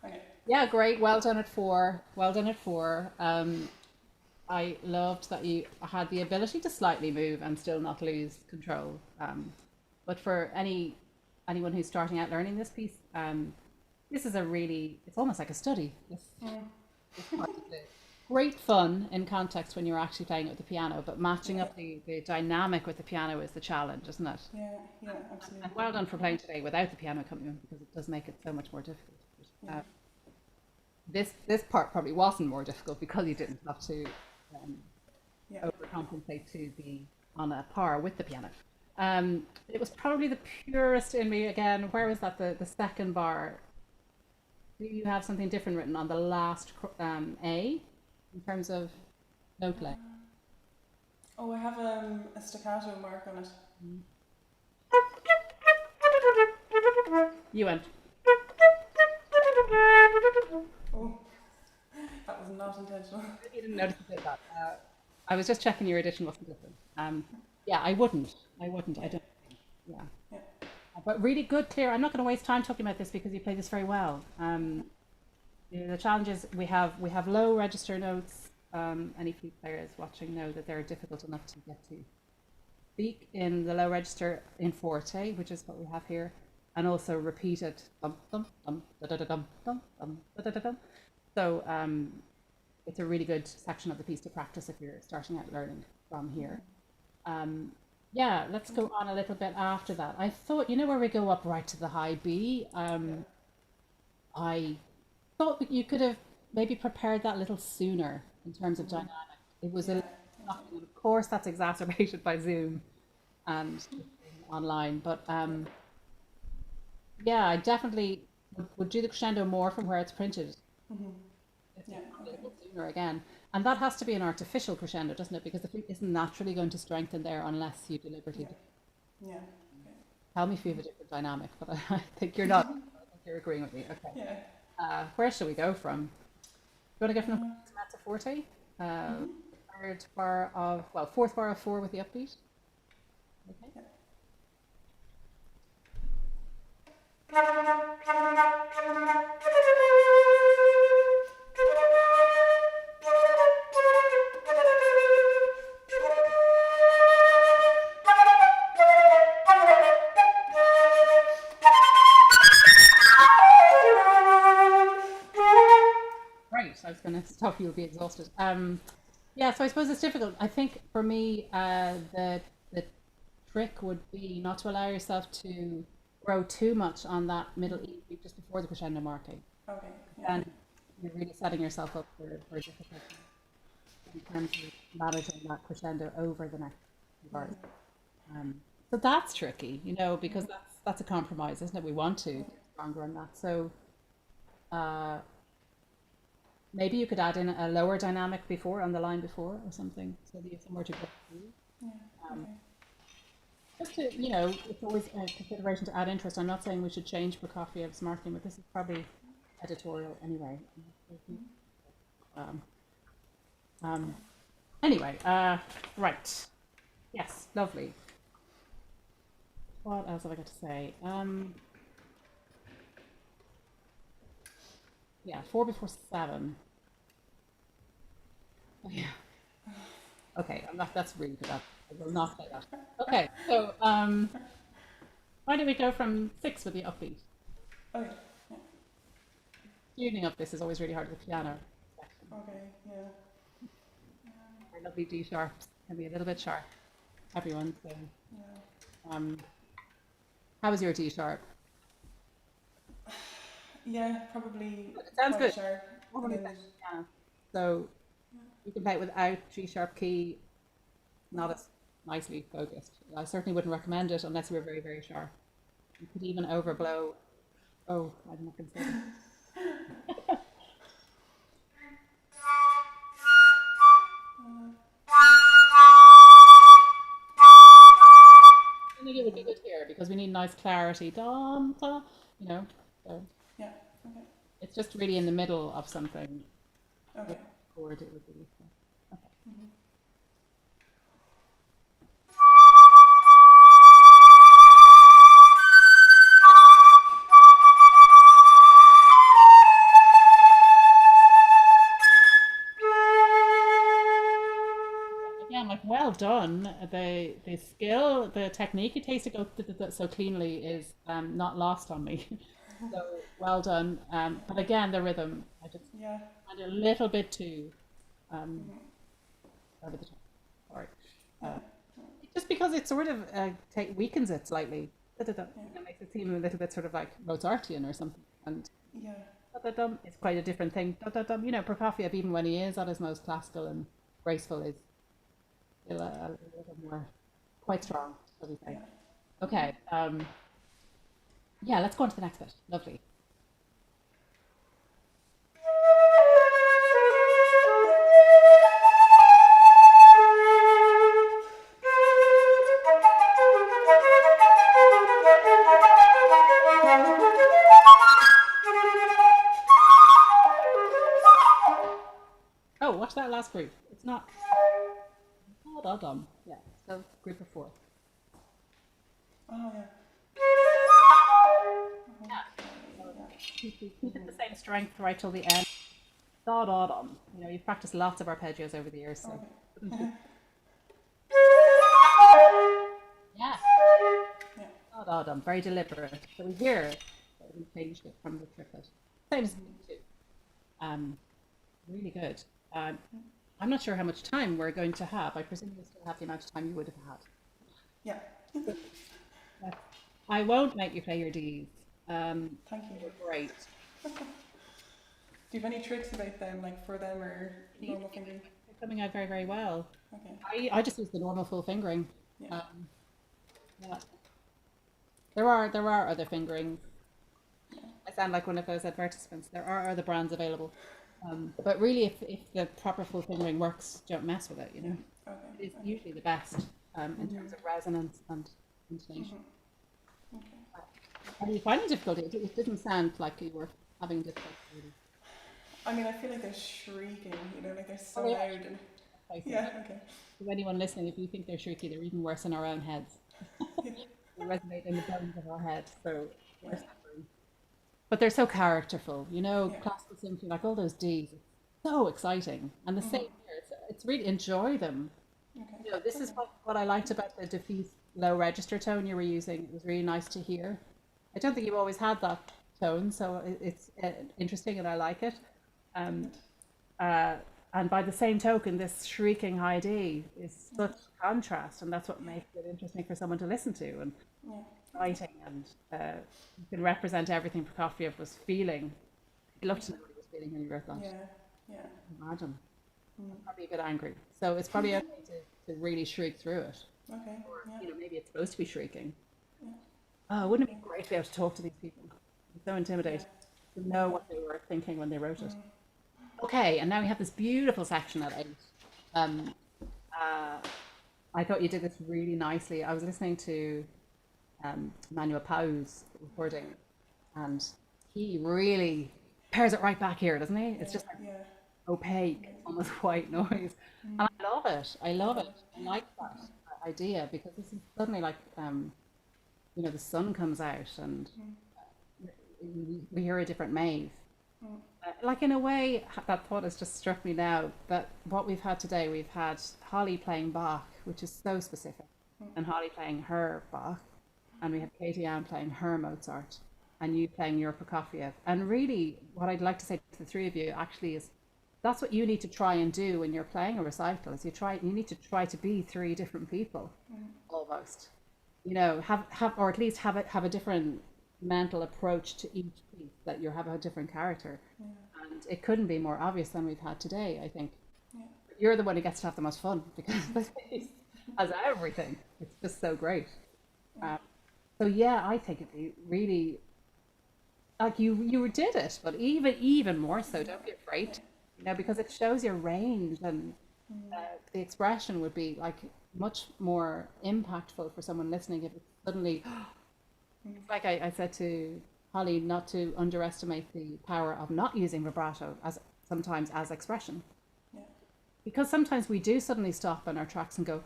Okay. yeah, great. Well done at 4. Well done at 4. I loved that you had the ability to slightly move and still not lose control. But for anyone who's starting out learning this piece, this is it's almost like a study. This part of it. Great fun in context when you're actually playing it with the piano, but matching up the dynamic with the piano is the challenge, isn't it? Yeah, yeah, absolutely. And well done for playing today without the piano coming in, because it does make it so much more difficult. This part probably wasn't more difficult because you didn't have to overcompensate to be on a par with the piano. It was probably the purist in me again. Where was that? The second bar. Do you have something different written on the last A? In terms of note length? Oh, I have a staccato mark on it. You went. Oh, that was not intentional. You didn't notice a bit of that. I was just checking your edition wasn't different. Yeah, I wouldn't. I don't think. Yeah. But really good, clear. I'm not going to waste time talking about this because you play this very well. The challenge is we have low register notes. Any flute players watching know that they're difficult enough to get to. Speak in the low register in forte, which is what we have here, and also repeat it. Dum, dum, dum, da, da, da, dum, dum, dum, da, da, da, dum. So it's a really good section of the piece to practice if you're starting out learning from here. Yeah, let's go on a little bit after that. I thought, you know, where we go up right to the high B, I thought that you could have maybe prepared that a little sooner in terms of dynamic. It was of course that's exacerbated by Zoom and online, but yeah, I definitely would do the crescendo more from where it's printed. A little sooner again. And that has to be an artificial crescendo, doesn't it? Because the flute isn't naturally going to strengthen there unless you deliberately do. Yeah. Tell me if you have a different dynamic, but I think you're not. I think you're agreeing with me. Okay. Yeah. Where shall we go from? Do you want to go from mezzo forte? Third bar of, well, fourth bar of 4 with the upbeat. Okay. Right, I was going to stop. You'll be exhausted. Yeah, so I suppose it's difficult. I think for me, the trick would be not to allow yourself to grow too much on that middle E beat just before the crescendo marking. Okay. Yeah. And you're really setting yourself up for difficulty in terms of managing that crescendo over the next few bars. So that's tricky, you know, because that's a compromise, isn't it? We want to get stronger on that. So maybe you could add in a lower dynamic before, on the line before or something, so that you have somewhere to go through. Yeah. Okay. Just to, you know, it's always a consideration to add interest. I'm not saying we should change Prokofiev's marking, but this is probably editorial anyway. Anyway, right. Yes, lovely. What else have I got to say? Yeah, 4 before 7. Oh, yeah. Okay, that's really good. I will not say that. Okay, so why don't we go from 6 with the upbeat? Okay. Yeah. Tuning up this is always really hard with the piano section. Okay. Yeah. Our lovely D sharps can be a little bit sharp. Everyone, so Yeah. how was your D sharp? Yeah, probably. It sounds quite good. sharp. Probably And then- better, yeah. So you can play it without G sharp key, not as nicely focused. I certainly wouldn't recommend it unless you were very, very sharp. You could even overblow. Oh, I'm not going to say that. I think it would be good here because we need nice clarity. Dum, da, you know. So Yeah. Okay. it's just really in the middle of something. Okay. Chord, it would be useful. Okay. Again, like well done. The skill, the technique it takes to go so cleanly is not lost on me. So well done. But again, the rhythm, I just Yeah. find it a little bit too over the top. Sorry. Just because it sort of weakens it slightly. It makes it seem a little bit sort of like Mozartian or something. And Yeah. da-da-dum, it's quite a different thing. Da-da-dum. You know, Prokofiev, even when he is at his most classical and graceful, is still a little more quite strong, shall we say. Yeah. Okay. Yeah, let's go on to the next bit. Lovely. Oh, watch that last group. It's not. Yeah, so group of 4. Oh yeah. Keep it the same strength right till the end. Da-da-dum. You know, you've practiced lots of arpeggios over the years, so. Okay. Yeah. Yeah. Da-da-dum. Very deliberate. So we hear that we changed it from the triplet. Same as me too. Really good. I'm not sure how much time we're going to have. I presume you still have the amount of time you would have had. Yeah. I won't make you play your Ds. Thank you. You're great. Do you have any tricks about them, like for them or normal fingering? They're coming out very, very well. Okay. I just use the normal full fingering. Yeah. Yeah. There are other fingerings. I sound like one of those advertisements. There are other brands available. But really, if the proper full fingering works, don't mess with it, you know. Okay. It's usually the best in terms of resonance and intonation. Okay. Are you finding difficulty? It didn't sound like you were having difficulty. Really. I mean, I feel like they're shrieking, you know, like they're so Oh, yeah. loud. And yeah, okay. To anyone listening, if you think they're shrieky, they're even worse in our own heads. They resonate in the bones of our head, so we're suffering. but they're so characterful, Yeah. classical symphony, like all those Ds, it's so exciting. And the same here, it's really enjoy them. Okay. This is what I liked about the diffuse low register tone you were using. It was really nice to hear. I don't think you've always had that tone, so it's interesting and I like it. Um, and by the same token, this shrieking high D is such contrast, and that's what makes it interesting for someone to listen to and exciting. And you can represent everything Prokofiev was feeling. I'd love to know what he was feeling when he wrote that. Yeah. Yeah. Imagine. Probably a bit angry. So it's probably okay to really shriek through it. Okay. Or, Yeah. maybe it's supposed to be shrieking. Oh, wouldn't it be great to be able to talk to these people? It's so intimidating to know what they were thinking when they wrote it. Okay, and now we have this beautiful section at 8. I thought you did this really nicely. I was listening to Manuel Pau's recording, and he really pairs it right back here, doesn't he? It's just like opaque, almost white noise. And I love it. I love it. I like that idea, because this is suddenly like, the sun comes out and we hear a different Maeve. Like, in a way, that thought has just struck me now, that what we've had today, we've had Hallé playing Bach, which is so specific, and Hallé playing her Bach, and we have Caitriona playing her Mozart, and you playing your Prokofiev. And really, what I'd like to say to the three of you actually is, that's what you need to try and do when you're playing a recital, is you need to try to be 3 different people, almost. Have or at least have a different mental approach to each piece, that you have a different character. And it couldn't be more obvious than we've had today, I think. You're the one who gets to have the most fun, because this piece has everything. It's just so great. So yeah, I think it'd be really, like, you did it, but even more so, don't be afraid, because it shows your range, and the expression would be like much more impactful for someone listening if it's suddenly, it's like I said to Hallé, not to underestimate the power of not using vibrato sometimes as expression. Because sometimes we do suddenly stop on our tracks and go,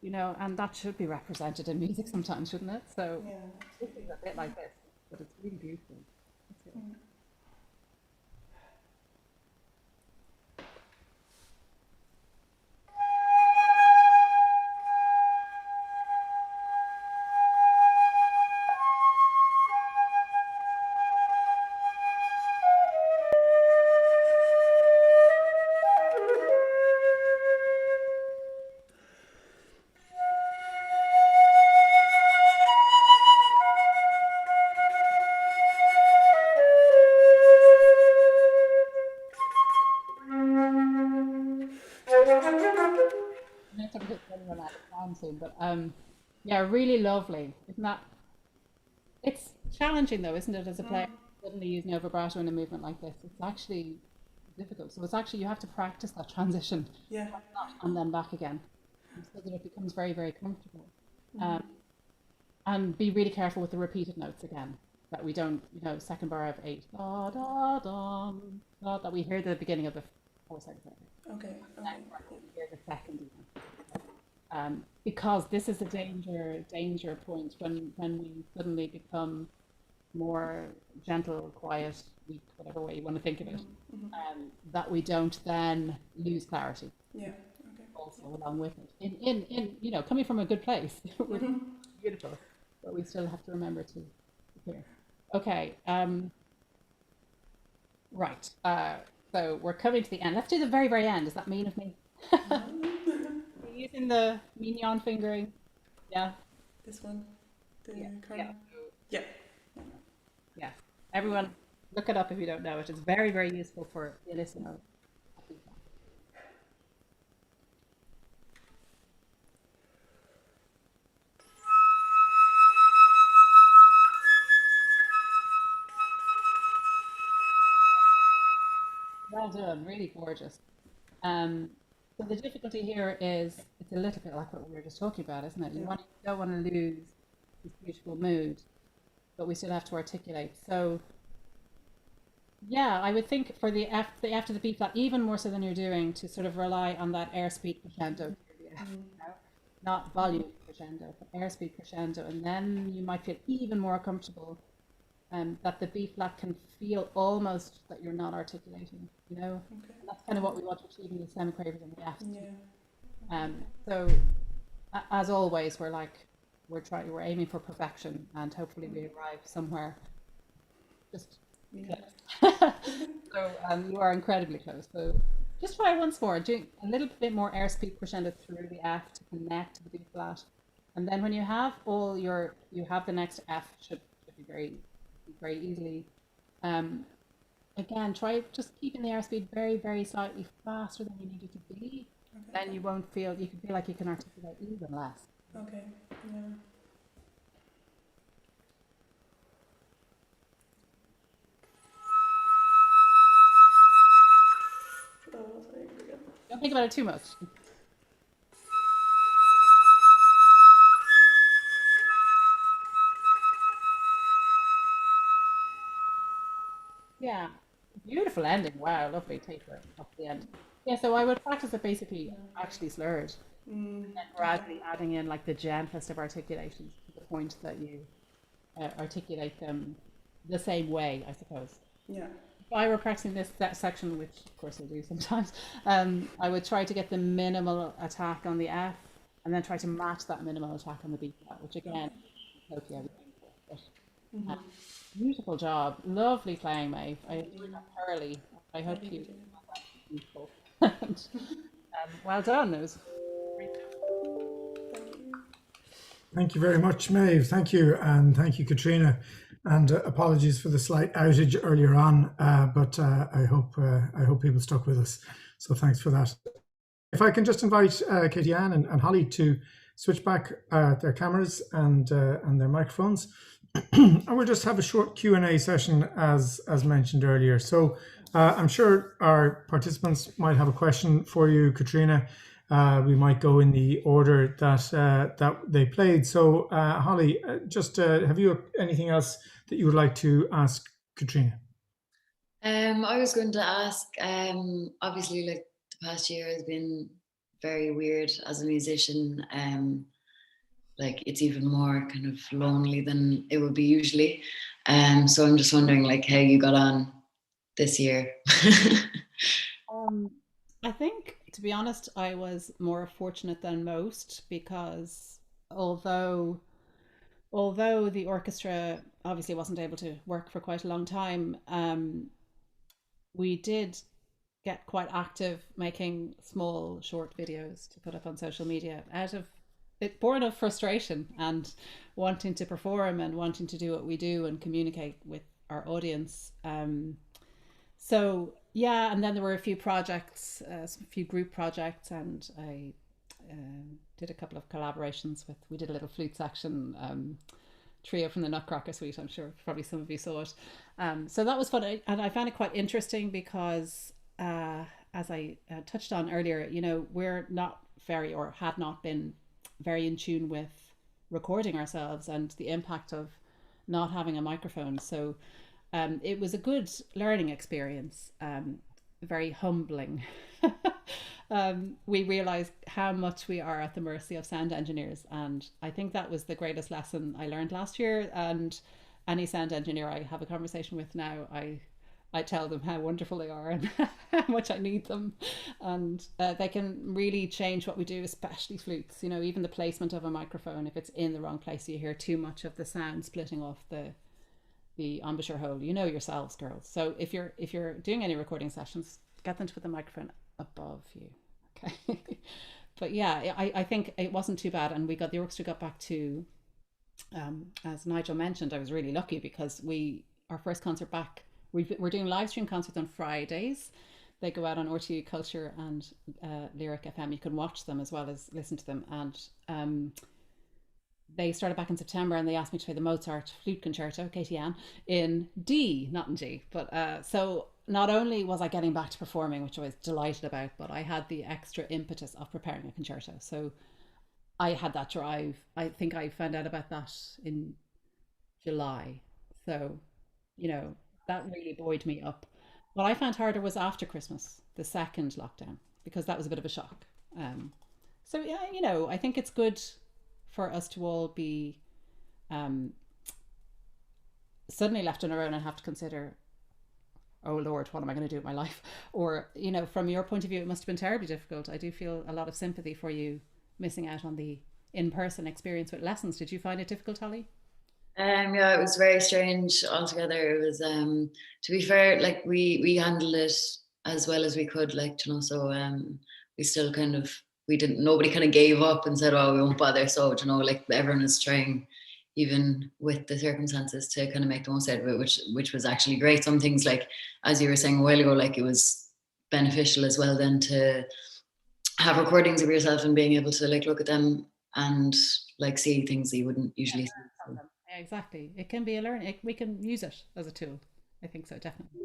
and that should be represented in music sometimes, shouldn't it? So this is a bit like this, but it's really beautiful. Soon, but yeah, really lovely, isn't that? It's challenging though, isn't it, as a player, suddenly use no vibrato in a movement like this? It's actually difficult. So it's actually, you have to practice that transition, and then back again, so that it becomes very, very comfortable. And be really careful with the repeated notes again, that we don't, second bar of 8, da, da, da, da, that we hear the beginning of the 4 seconds. Okay. We hear the second even. Because this is a danger point when we suddenly become more gentle, quiet, weak, whatever way you want to think of it, that we don't then lose clarity. Also along with it, in coming from a good place, we're beautiful, but we still have to remember to hear. Okay, right. So we're coming to the end. Let's do the very, very end. Is that mean of me? Using the mignon fingering, This one, yeah. Everyone, look it up if you don't know it. It's very, very useful for the listener. Well done, really gorgeous. So the difficulty here is, it's a little bit like what we were just talking about, isn't it? You don't want to lose this beautiful mood, but we still have to articulate. So yeah, I would think for the after the B flat, even more so than you're doing, to sort of rely on that airspeed crescendo, not volume crescendo, but airspeed crescendo, and then you might feel even more comfortable that the B flat can feel almost that you're not articulating, you know. Okay. And that's kind of what we want to achieve in the semiquavers and the F. Yeah. So as always, we're aiming for perfection, and hopefully we arrive somewhere just Yeah. so you are incredibly close. So just try once more, doing a little bit more airspeed crescendo through the F to connect to the B flat, and then when you have you have the next F should be very easily. Again, try just keeping the airspeed very, very slightly faster than you need it to be. Okay. Then you can feel like you can articulate even less. Okay. Yeah. Oh, sorry. Don't think about it too much. Yeah, beautiful ending. Wow, lovely taper up the end. Yeah, so I would practice it basically actually slurred, and then gradually adding in like the gentlest of articulations to the point that you articulate them the same way, I suppose. Yeah. If I were practicing that section, which of course I do sometimes, I would try to get the minimal attack on the F, and then try to match that minimal attack on the B flat, which again, totally but, beautiful job, lovely playing, Maeve. I enjoyed that thoroughly. I hope you found that useful. And, well done. It was great. Thank you very much, Maeve. Thank you, and thank you, Catriona. And apologies for the slight outage earlier on, but I hope people stuck with us. So thanks for that. If I can just invite Caitriona and Hallé to switch back their cameras and their microphones, and we'll just have a short Q&A session as mentioned earlier. So I'm sure our participants might have a question for you, Catriona. We might go in the order that they played. So Hallé, just have you anything else that you would like to ask Catriona? I was going to ask, obviously, like the past year has been very weird as a musician. Like it's even more kind of lonely than it would be usually. So I'm just wondering, like, how you got on this year. I think, to be honest, I was more fortunate than most because although the orchestra obviously wasn't able to work for quite a long time, we did get quite active making small short videos to put up on social media out of it, born of frustration and wanting to perform and wanting to do what we do and communicate with our audience. So yeah, and then there were a few projects, a few group projects, and I did a couple of collaborations we did a little flute section trio from the Nutcracker Suite. I'm sure probably some of you saw it. So that was fun, and I found it quite interesting because as I touched on earlier, you know, we're not very, or had not been very in tune with recording ourselves and the impact of not having a microphone. So it was a good learning experience, very humbling. We realized how much we are at the mercy of sound engineers, and I think that was the greatest lesson I learned last year. And any sound engineer I have a conversation with now, I tell them how wonderful they are and how much I need them, and they can really change what we do, especially flutes. You know, even the placement of a microphone, if it's in the wrong place, you hear too much of the sound splitting off the embouchure hole. You know yourselves, girls. So if you're doing any recording sessions, get them to put the microphone above you. Okay. But yeah, I think it wasn't too bad, and the orchestra got back to, as Nigel mentioned, I was really lucky because our first concert back. We're doing live stream concerts on Fridays. They go out on RTÉ Culture and Lyric FM. You can watch them as well as listen to them. And they started back in September, and they asked me to play the Mozart flute concerto, Catriona, in D, not in G. But so not only was I getting back to performing, which I was delighted about, but I had the extra impetus of preparing a concerto. So I had that drive. I think I found out about that in July. So, you know, that really buoyed me up. What I found harder was after Christmas, the second lockdown, because that was a bit of a shock. So yeah, you know, I think it's good for us to all be suddenly left on our own and have to consider, oh Lord, what am I going to do with my life? Or, you know, from your point of view, it must have been terribly difficult. I do feel a lot of sympathy for you missing out on the in-person experience with lessons. Did you find it difficult, Holly? Yeah, it was very strange altogether. It was, to be fair, like we handled it as well as we could, like, you know, so we still kind of, nobody kind of gave up and said, oh, we won't bother. So, you know, like everyone is trying, even with the circumstances, to kind of make the most out of it, which was actually great. Some things, like, as you were saying a while ago, like it was beneficial as well then to have recordings of yourself and being able to like look at them and like see things that you wouldn't usually see. Yeah, exactly. It can be a learning. We can use it as a tool. I think so, definitely.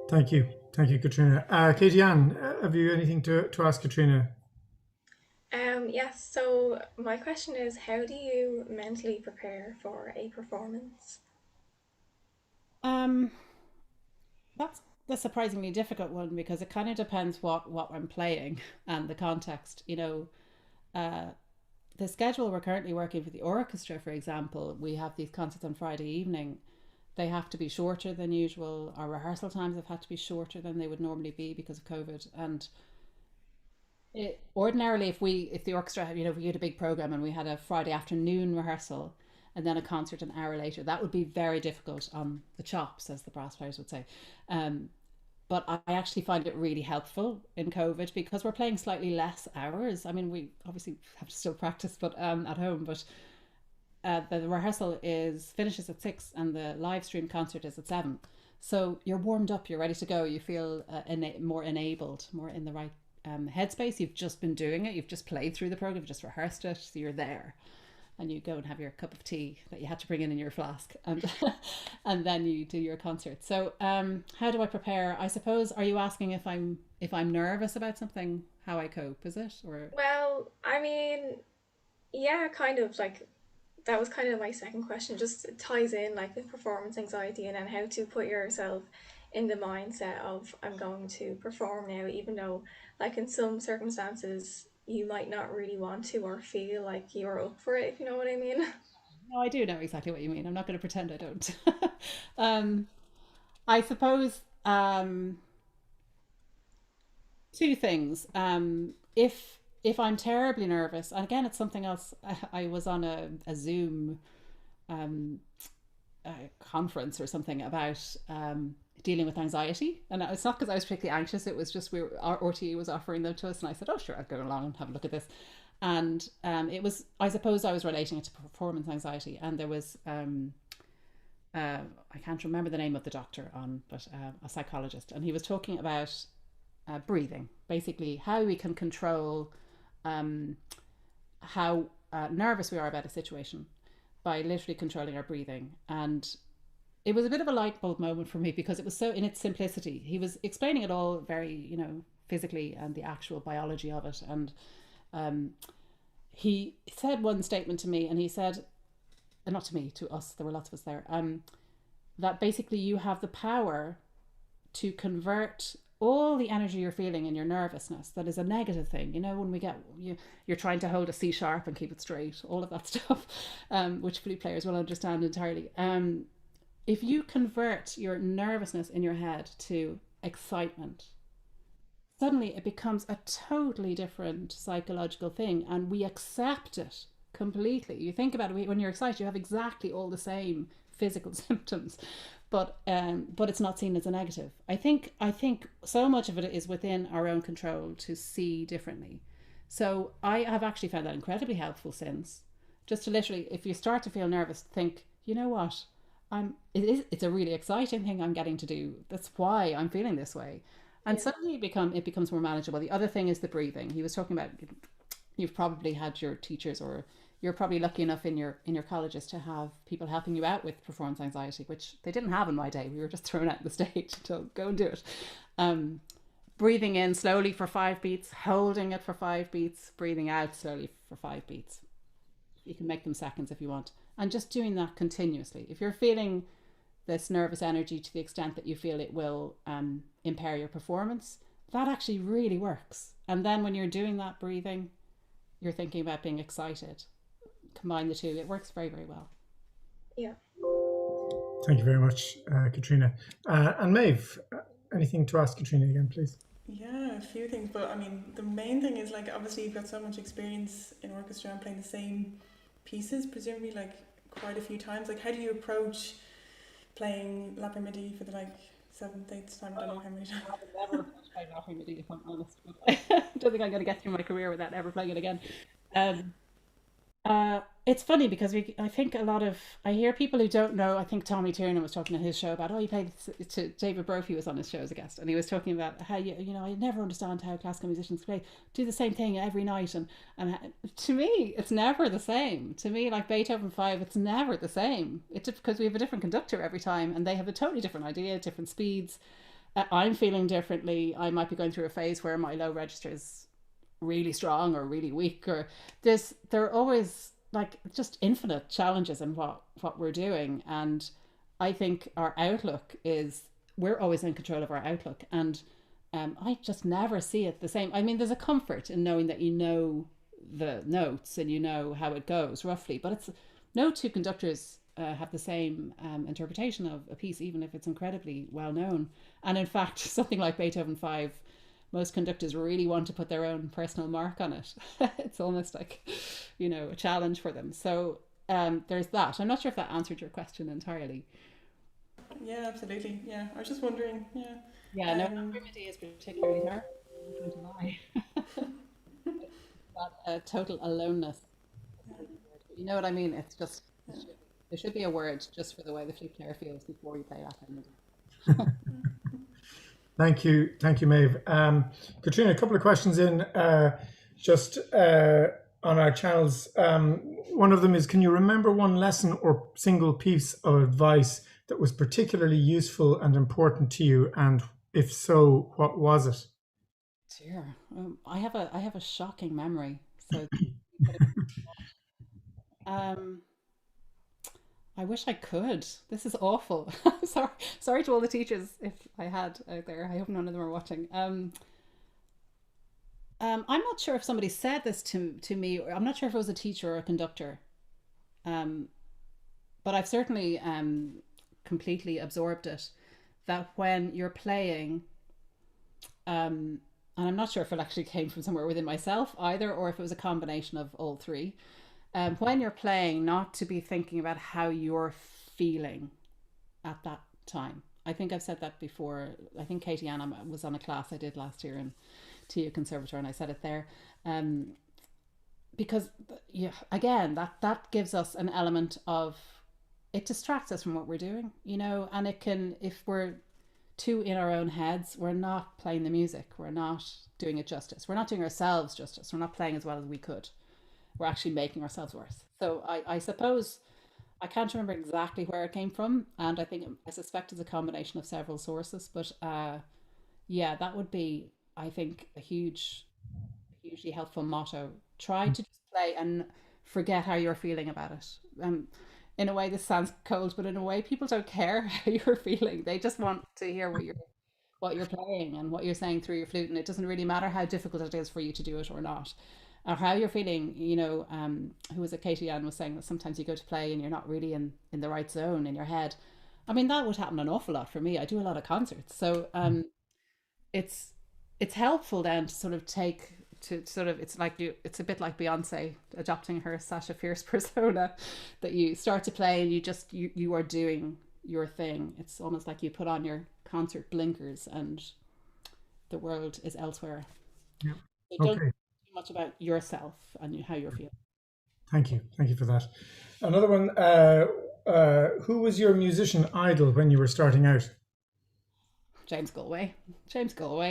Thank you, Catriona. Katie-Ann, have you anything to ask Catriona? Yes, so my question is, how do you mentally prepare for a performance? That's the surprisingly difficult one, because it kind of depends what I'm playing and the context. You know, the schedule we're currently working for the orchestra, for example, we have these concerts on Friday evening. They have to be shorter than usual. Our rehearsal times have had to be shorter than they would normally be because of COVID. And ordinarily, if the orchestra, you know, if we had a big program and we had a Friday afternoon rehearsal and then a concert an hour later, that would be very difficult on the chops, as the brass players would say. But I actually find it really helpful in COVID because we're playing slightly less hours. I mean, we obviously have to still practice, but at home. But the rehearsal finishes at 6 and the live stream concert is at 7. So you're warmed up, you're ready to go. You feel more enabled, more in the right headspace. You've just been doing it. You've just played through the program. You've just rehearsed it. So you're there. And you go and have your cup of tea that you had to bring in your flask, and and then you do your concert. So how do I prepare? I suppose, are you asking if I'm nervous about something, how I cope, is it? Or Well, I mean, yeah, kind of like that was kind of my second question. Just ties in like with performance anxiety and then how to put yourself in the mindset of I'm going to perform now, even though like in some circumstances you might not really want to or feel like you're up for it, if you know what I mean. no, I do know exactly what you mean. I'm not going to pretend I don't. um, I suppose two things. If I'm terribly nervous, and again, it's something else. I was on a Zoom um, conference or something about dealing with anxiety, and it's not because I was particularly anxious. It was just our RTÉ was offering them to us, and I said, "Oh, sure, I'll go along and have a look at this." And it was, I suppose, I was relating it to performance anxiety, and there was I can't remember the name of the doctor on, but a psychologist, and he was talking about breathing, basically how we can control how nervous we are about a situation by literally controlling our breathing. And it was a bit of a light bulb moment for me because it was so in its simplicity. He was explaining it all very, you know, physically and the actual biology of it. And he said one statement to me, and he said, not to me, to us, there were lots of us there, that basically you have the power to convert all the energy you're feeling in your nervousness that is a negative thing, you know, when we get you're trying to hold a C sharp and keep it straight, all of that stuff, which flute players will understand entirely. If you convert your nervousness in your head to excitement, suddenly it becomes a totally different psychological thing, and we accept it completely. You think about it, when you're excited, you have exactly all the same physical symptoms, but it's not seen as a negative. I think so much of it is within our own control to see differently. So I have actually found that incredibly helpful since, just to literally, if you start to feel nervous, think, you know what, it's a really exciting thing I'm getting to do. That's why I'm feeling this way. And suddenly it becomes more manageable. The other thing is the breathing. He was talking about, you've probably had your teachers, or you're probably lucky enough in your colleges to have people helping you out with performance anxiety, which they didn't have in my day. We were just thrown out on the stage to go and do it. Breathing in slowly for 5 beats, holding it for 5 beats, breathing out slowly for 5 beats. You can make them seconds if you want. And just doing that continuously. If you're feeling this nervous energy to the extent that you feel it will impair your performance, that actually really works. And then when you're doing that breathing, you're thinking about being excited. Combine the two, it works very, very well. Yeah. Thank you very much, Catriona. And Maeve, anything to ask Catriona again, please? Yeah, a few things, but I mean, the main thing is like obviously you've got so much experience in orchestra and playing the same pieces, presumably like quite a few times. Like, how do you approach playing La Midi for the like seventh, eighth time? I don't know how many times. I have never played La Midi, if I'm honest. But I don't think I'm going to get through my career without ever playing it again. Um, it's funny because I think I hear people who don't know. I think Tommy Tiernan was talking on his show about, he played to David Brophy was on his show as a guest, and he was talking about how I never understand how classical musicians do the same thing every night, and to me it's never the same. To me, like Beethoven 5, it's never the same. It's because we have a different conductor every time, and they have a totally different idea, different speeds. I'm feeling differently. I might be going through a phase where my low register is really strong or really weak, or there are always like just infinite challenges in what we're doing. And I think our outlook is, we're always in control of our outlook, and I just never see it the same. I mean, there's a comfort in knowing that you know the notes and you know how it goes roughly, but it's no two conductors have the same interpretation of a piece, even if it's incredibly well known. And in fact, something like Beethoven 5, most conductors really want to put their own personal mark on it. It's almost like, a challenge for them. So there's that. I'm not sure if that answered your question entirely. Yeah, absolutely. Yeah, I was just wondering. Yeah. Yeah, no, Remedy is particularly hard. I'm going to lie. That total aloneness. You know what I mean? It's just, there should be a word just for the way the flute player feels before you play that Remedy. Thank you, Maeve. Catriona, a couple of questions in just on our channels. One of them is, can you remember one lesson or single piece of advice that was particularly useful and important to you? And if so, what was it? Dear, I have a shocking memory. So, I wish I could. This is awful. Sorry to all the teachers if I had out there. I hope none of them are watching. I'm not sure if somebody said this to me. I'm not sure if it was a teacher or a conductor. But I've certainly completely absorbed it. That when you're playing, and I'm not sure if it actually came from somewhere within myself either, or if it was a combination of all three. When you're playing, not to be thinking about how you're feeling at that time. I think I've said that before. I think Caitriona was on a class I did last year in TU Conservatoire, and I said it there. Because, again, that gives us an element of, it distracts us from what we're doing, and it can, if we're too in our own heads, we're not playing the music. We're not doing it justice. We're not doing ourselves justice. We're not playing as well as we could. We're actually making ourselves worse. So I suppose I can't remember exactly where it came from, and I suspect it's a combination of several sources. But that would be, I think, a hugely helpful motto. Try to just play and forget how you're feeling about it. In a way, this sounds cold, but in a way, people don't care how you're feeling. They just want to hear what you're playing and what you're saying through your flute, and it doesn't really matter how difficult it is for you to do it or not. Or how you're feeling, who was it, Caitriona was saying that sometimes you go to play and you're not really in the right zone in your head. I mean, that would happen an awful lot for me. I do a lot of concerts. So it's helpful then to sort of it's a bit like Beyonce adopting her Sasha Fierce persona, that you start to play and you are doing your thing. It's almost like you put on your concert blinkers and the world is elsewhere. Yeah. So okay. Much about yourself and how you're feeling. Thank you for that. Another one, who was your musician idol when you were starting out? James Galway.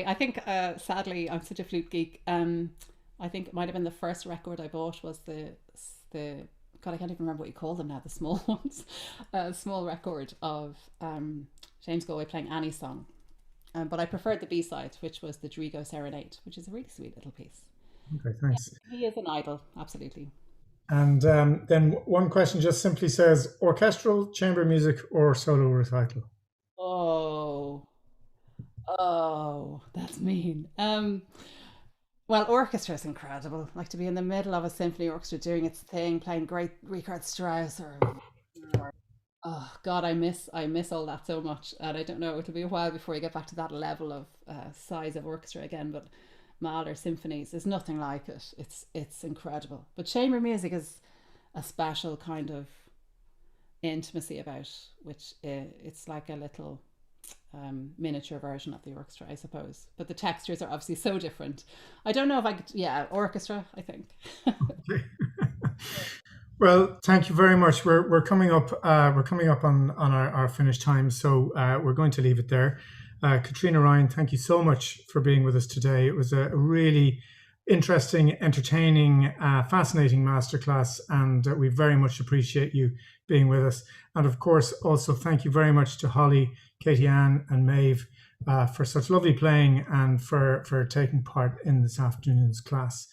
I think sadly I'm such a flute geek. I think it might have been the first record I bought was the God, I can't even remember what you call them now, the small ones. Small record of James Galway playing Annie's Song. But I preferred the B-side, which was the Drigo Serenade, which is a really sweet little piece. Okay, thanks. He is an idol, absolutely. And then one question just simply says, orchestral, chamber music, or solo recital? Oh, that's mean. Well, orchestra is incredible. Like to be in the middle of a symphony orchestra doing its thing, playing great Richard Strauss or Oh God, I miss all that so much, and I don't know. It'll be a while before you get back to that level of size of orchestra again. But Mahler symphonies is nothing like it. It's incredible. But chamber music is a special kind of intimacy about which it's like a little miniature version of the orchestra, I suppose. But the textures are obviously so different. I don't know if I could. Yeah, orchestra, I think. Okay. Well, thank you very much. We're coming up. We're coming up on our finish time, so we're going to leave it there. Catriona Ryan, thank you so much for being with us today. It was a really interesting, entertaining, fascinating masterclass, and we very much appreciate you being with us. And of course, also thank you very much to Hallé, Katie-Anne, and Maeve for such lovely playing and for taking part in this afternoon's class.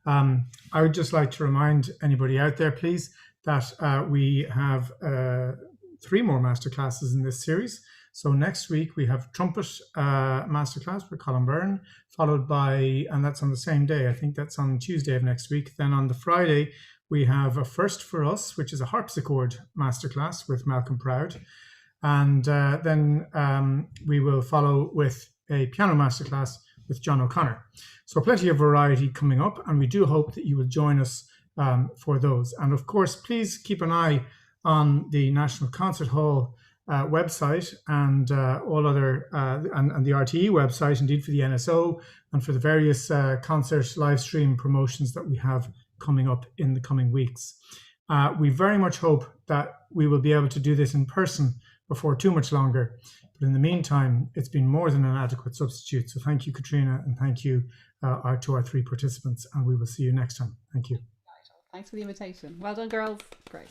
I would just like to remind anybody out there, please, that we have 3 more masterclasses in this series. So next week we have trumpet masterclass with Colin Byrne, followed by, and that's on the same day, I think that's on Tuesday of next week. Then on the Friday, we have a first for us, which is a harpsichord masterclass with Malcolm Proud. And then we will follow with a piano masterclass with John O'Connor. So plenty of variety coming up, and we do hope that you will join us for those. And of course, please keep an eye on the National Concert Hall website and all other, and the RTÉ website, indeed for the NSO, and for the various concert live stream promotions that we have coming up in the coming weeks. We very much hope that we will be able to do this in person before too much longer. But in the meantime, it's been more than an adequate substitute. So thank you, Catriona, and thank you to our 3 participants. And we will see you next time. Thank you. Thanks for the invitation. Well done, girls. Great.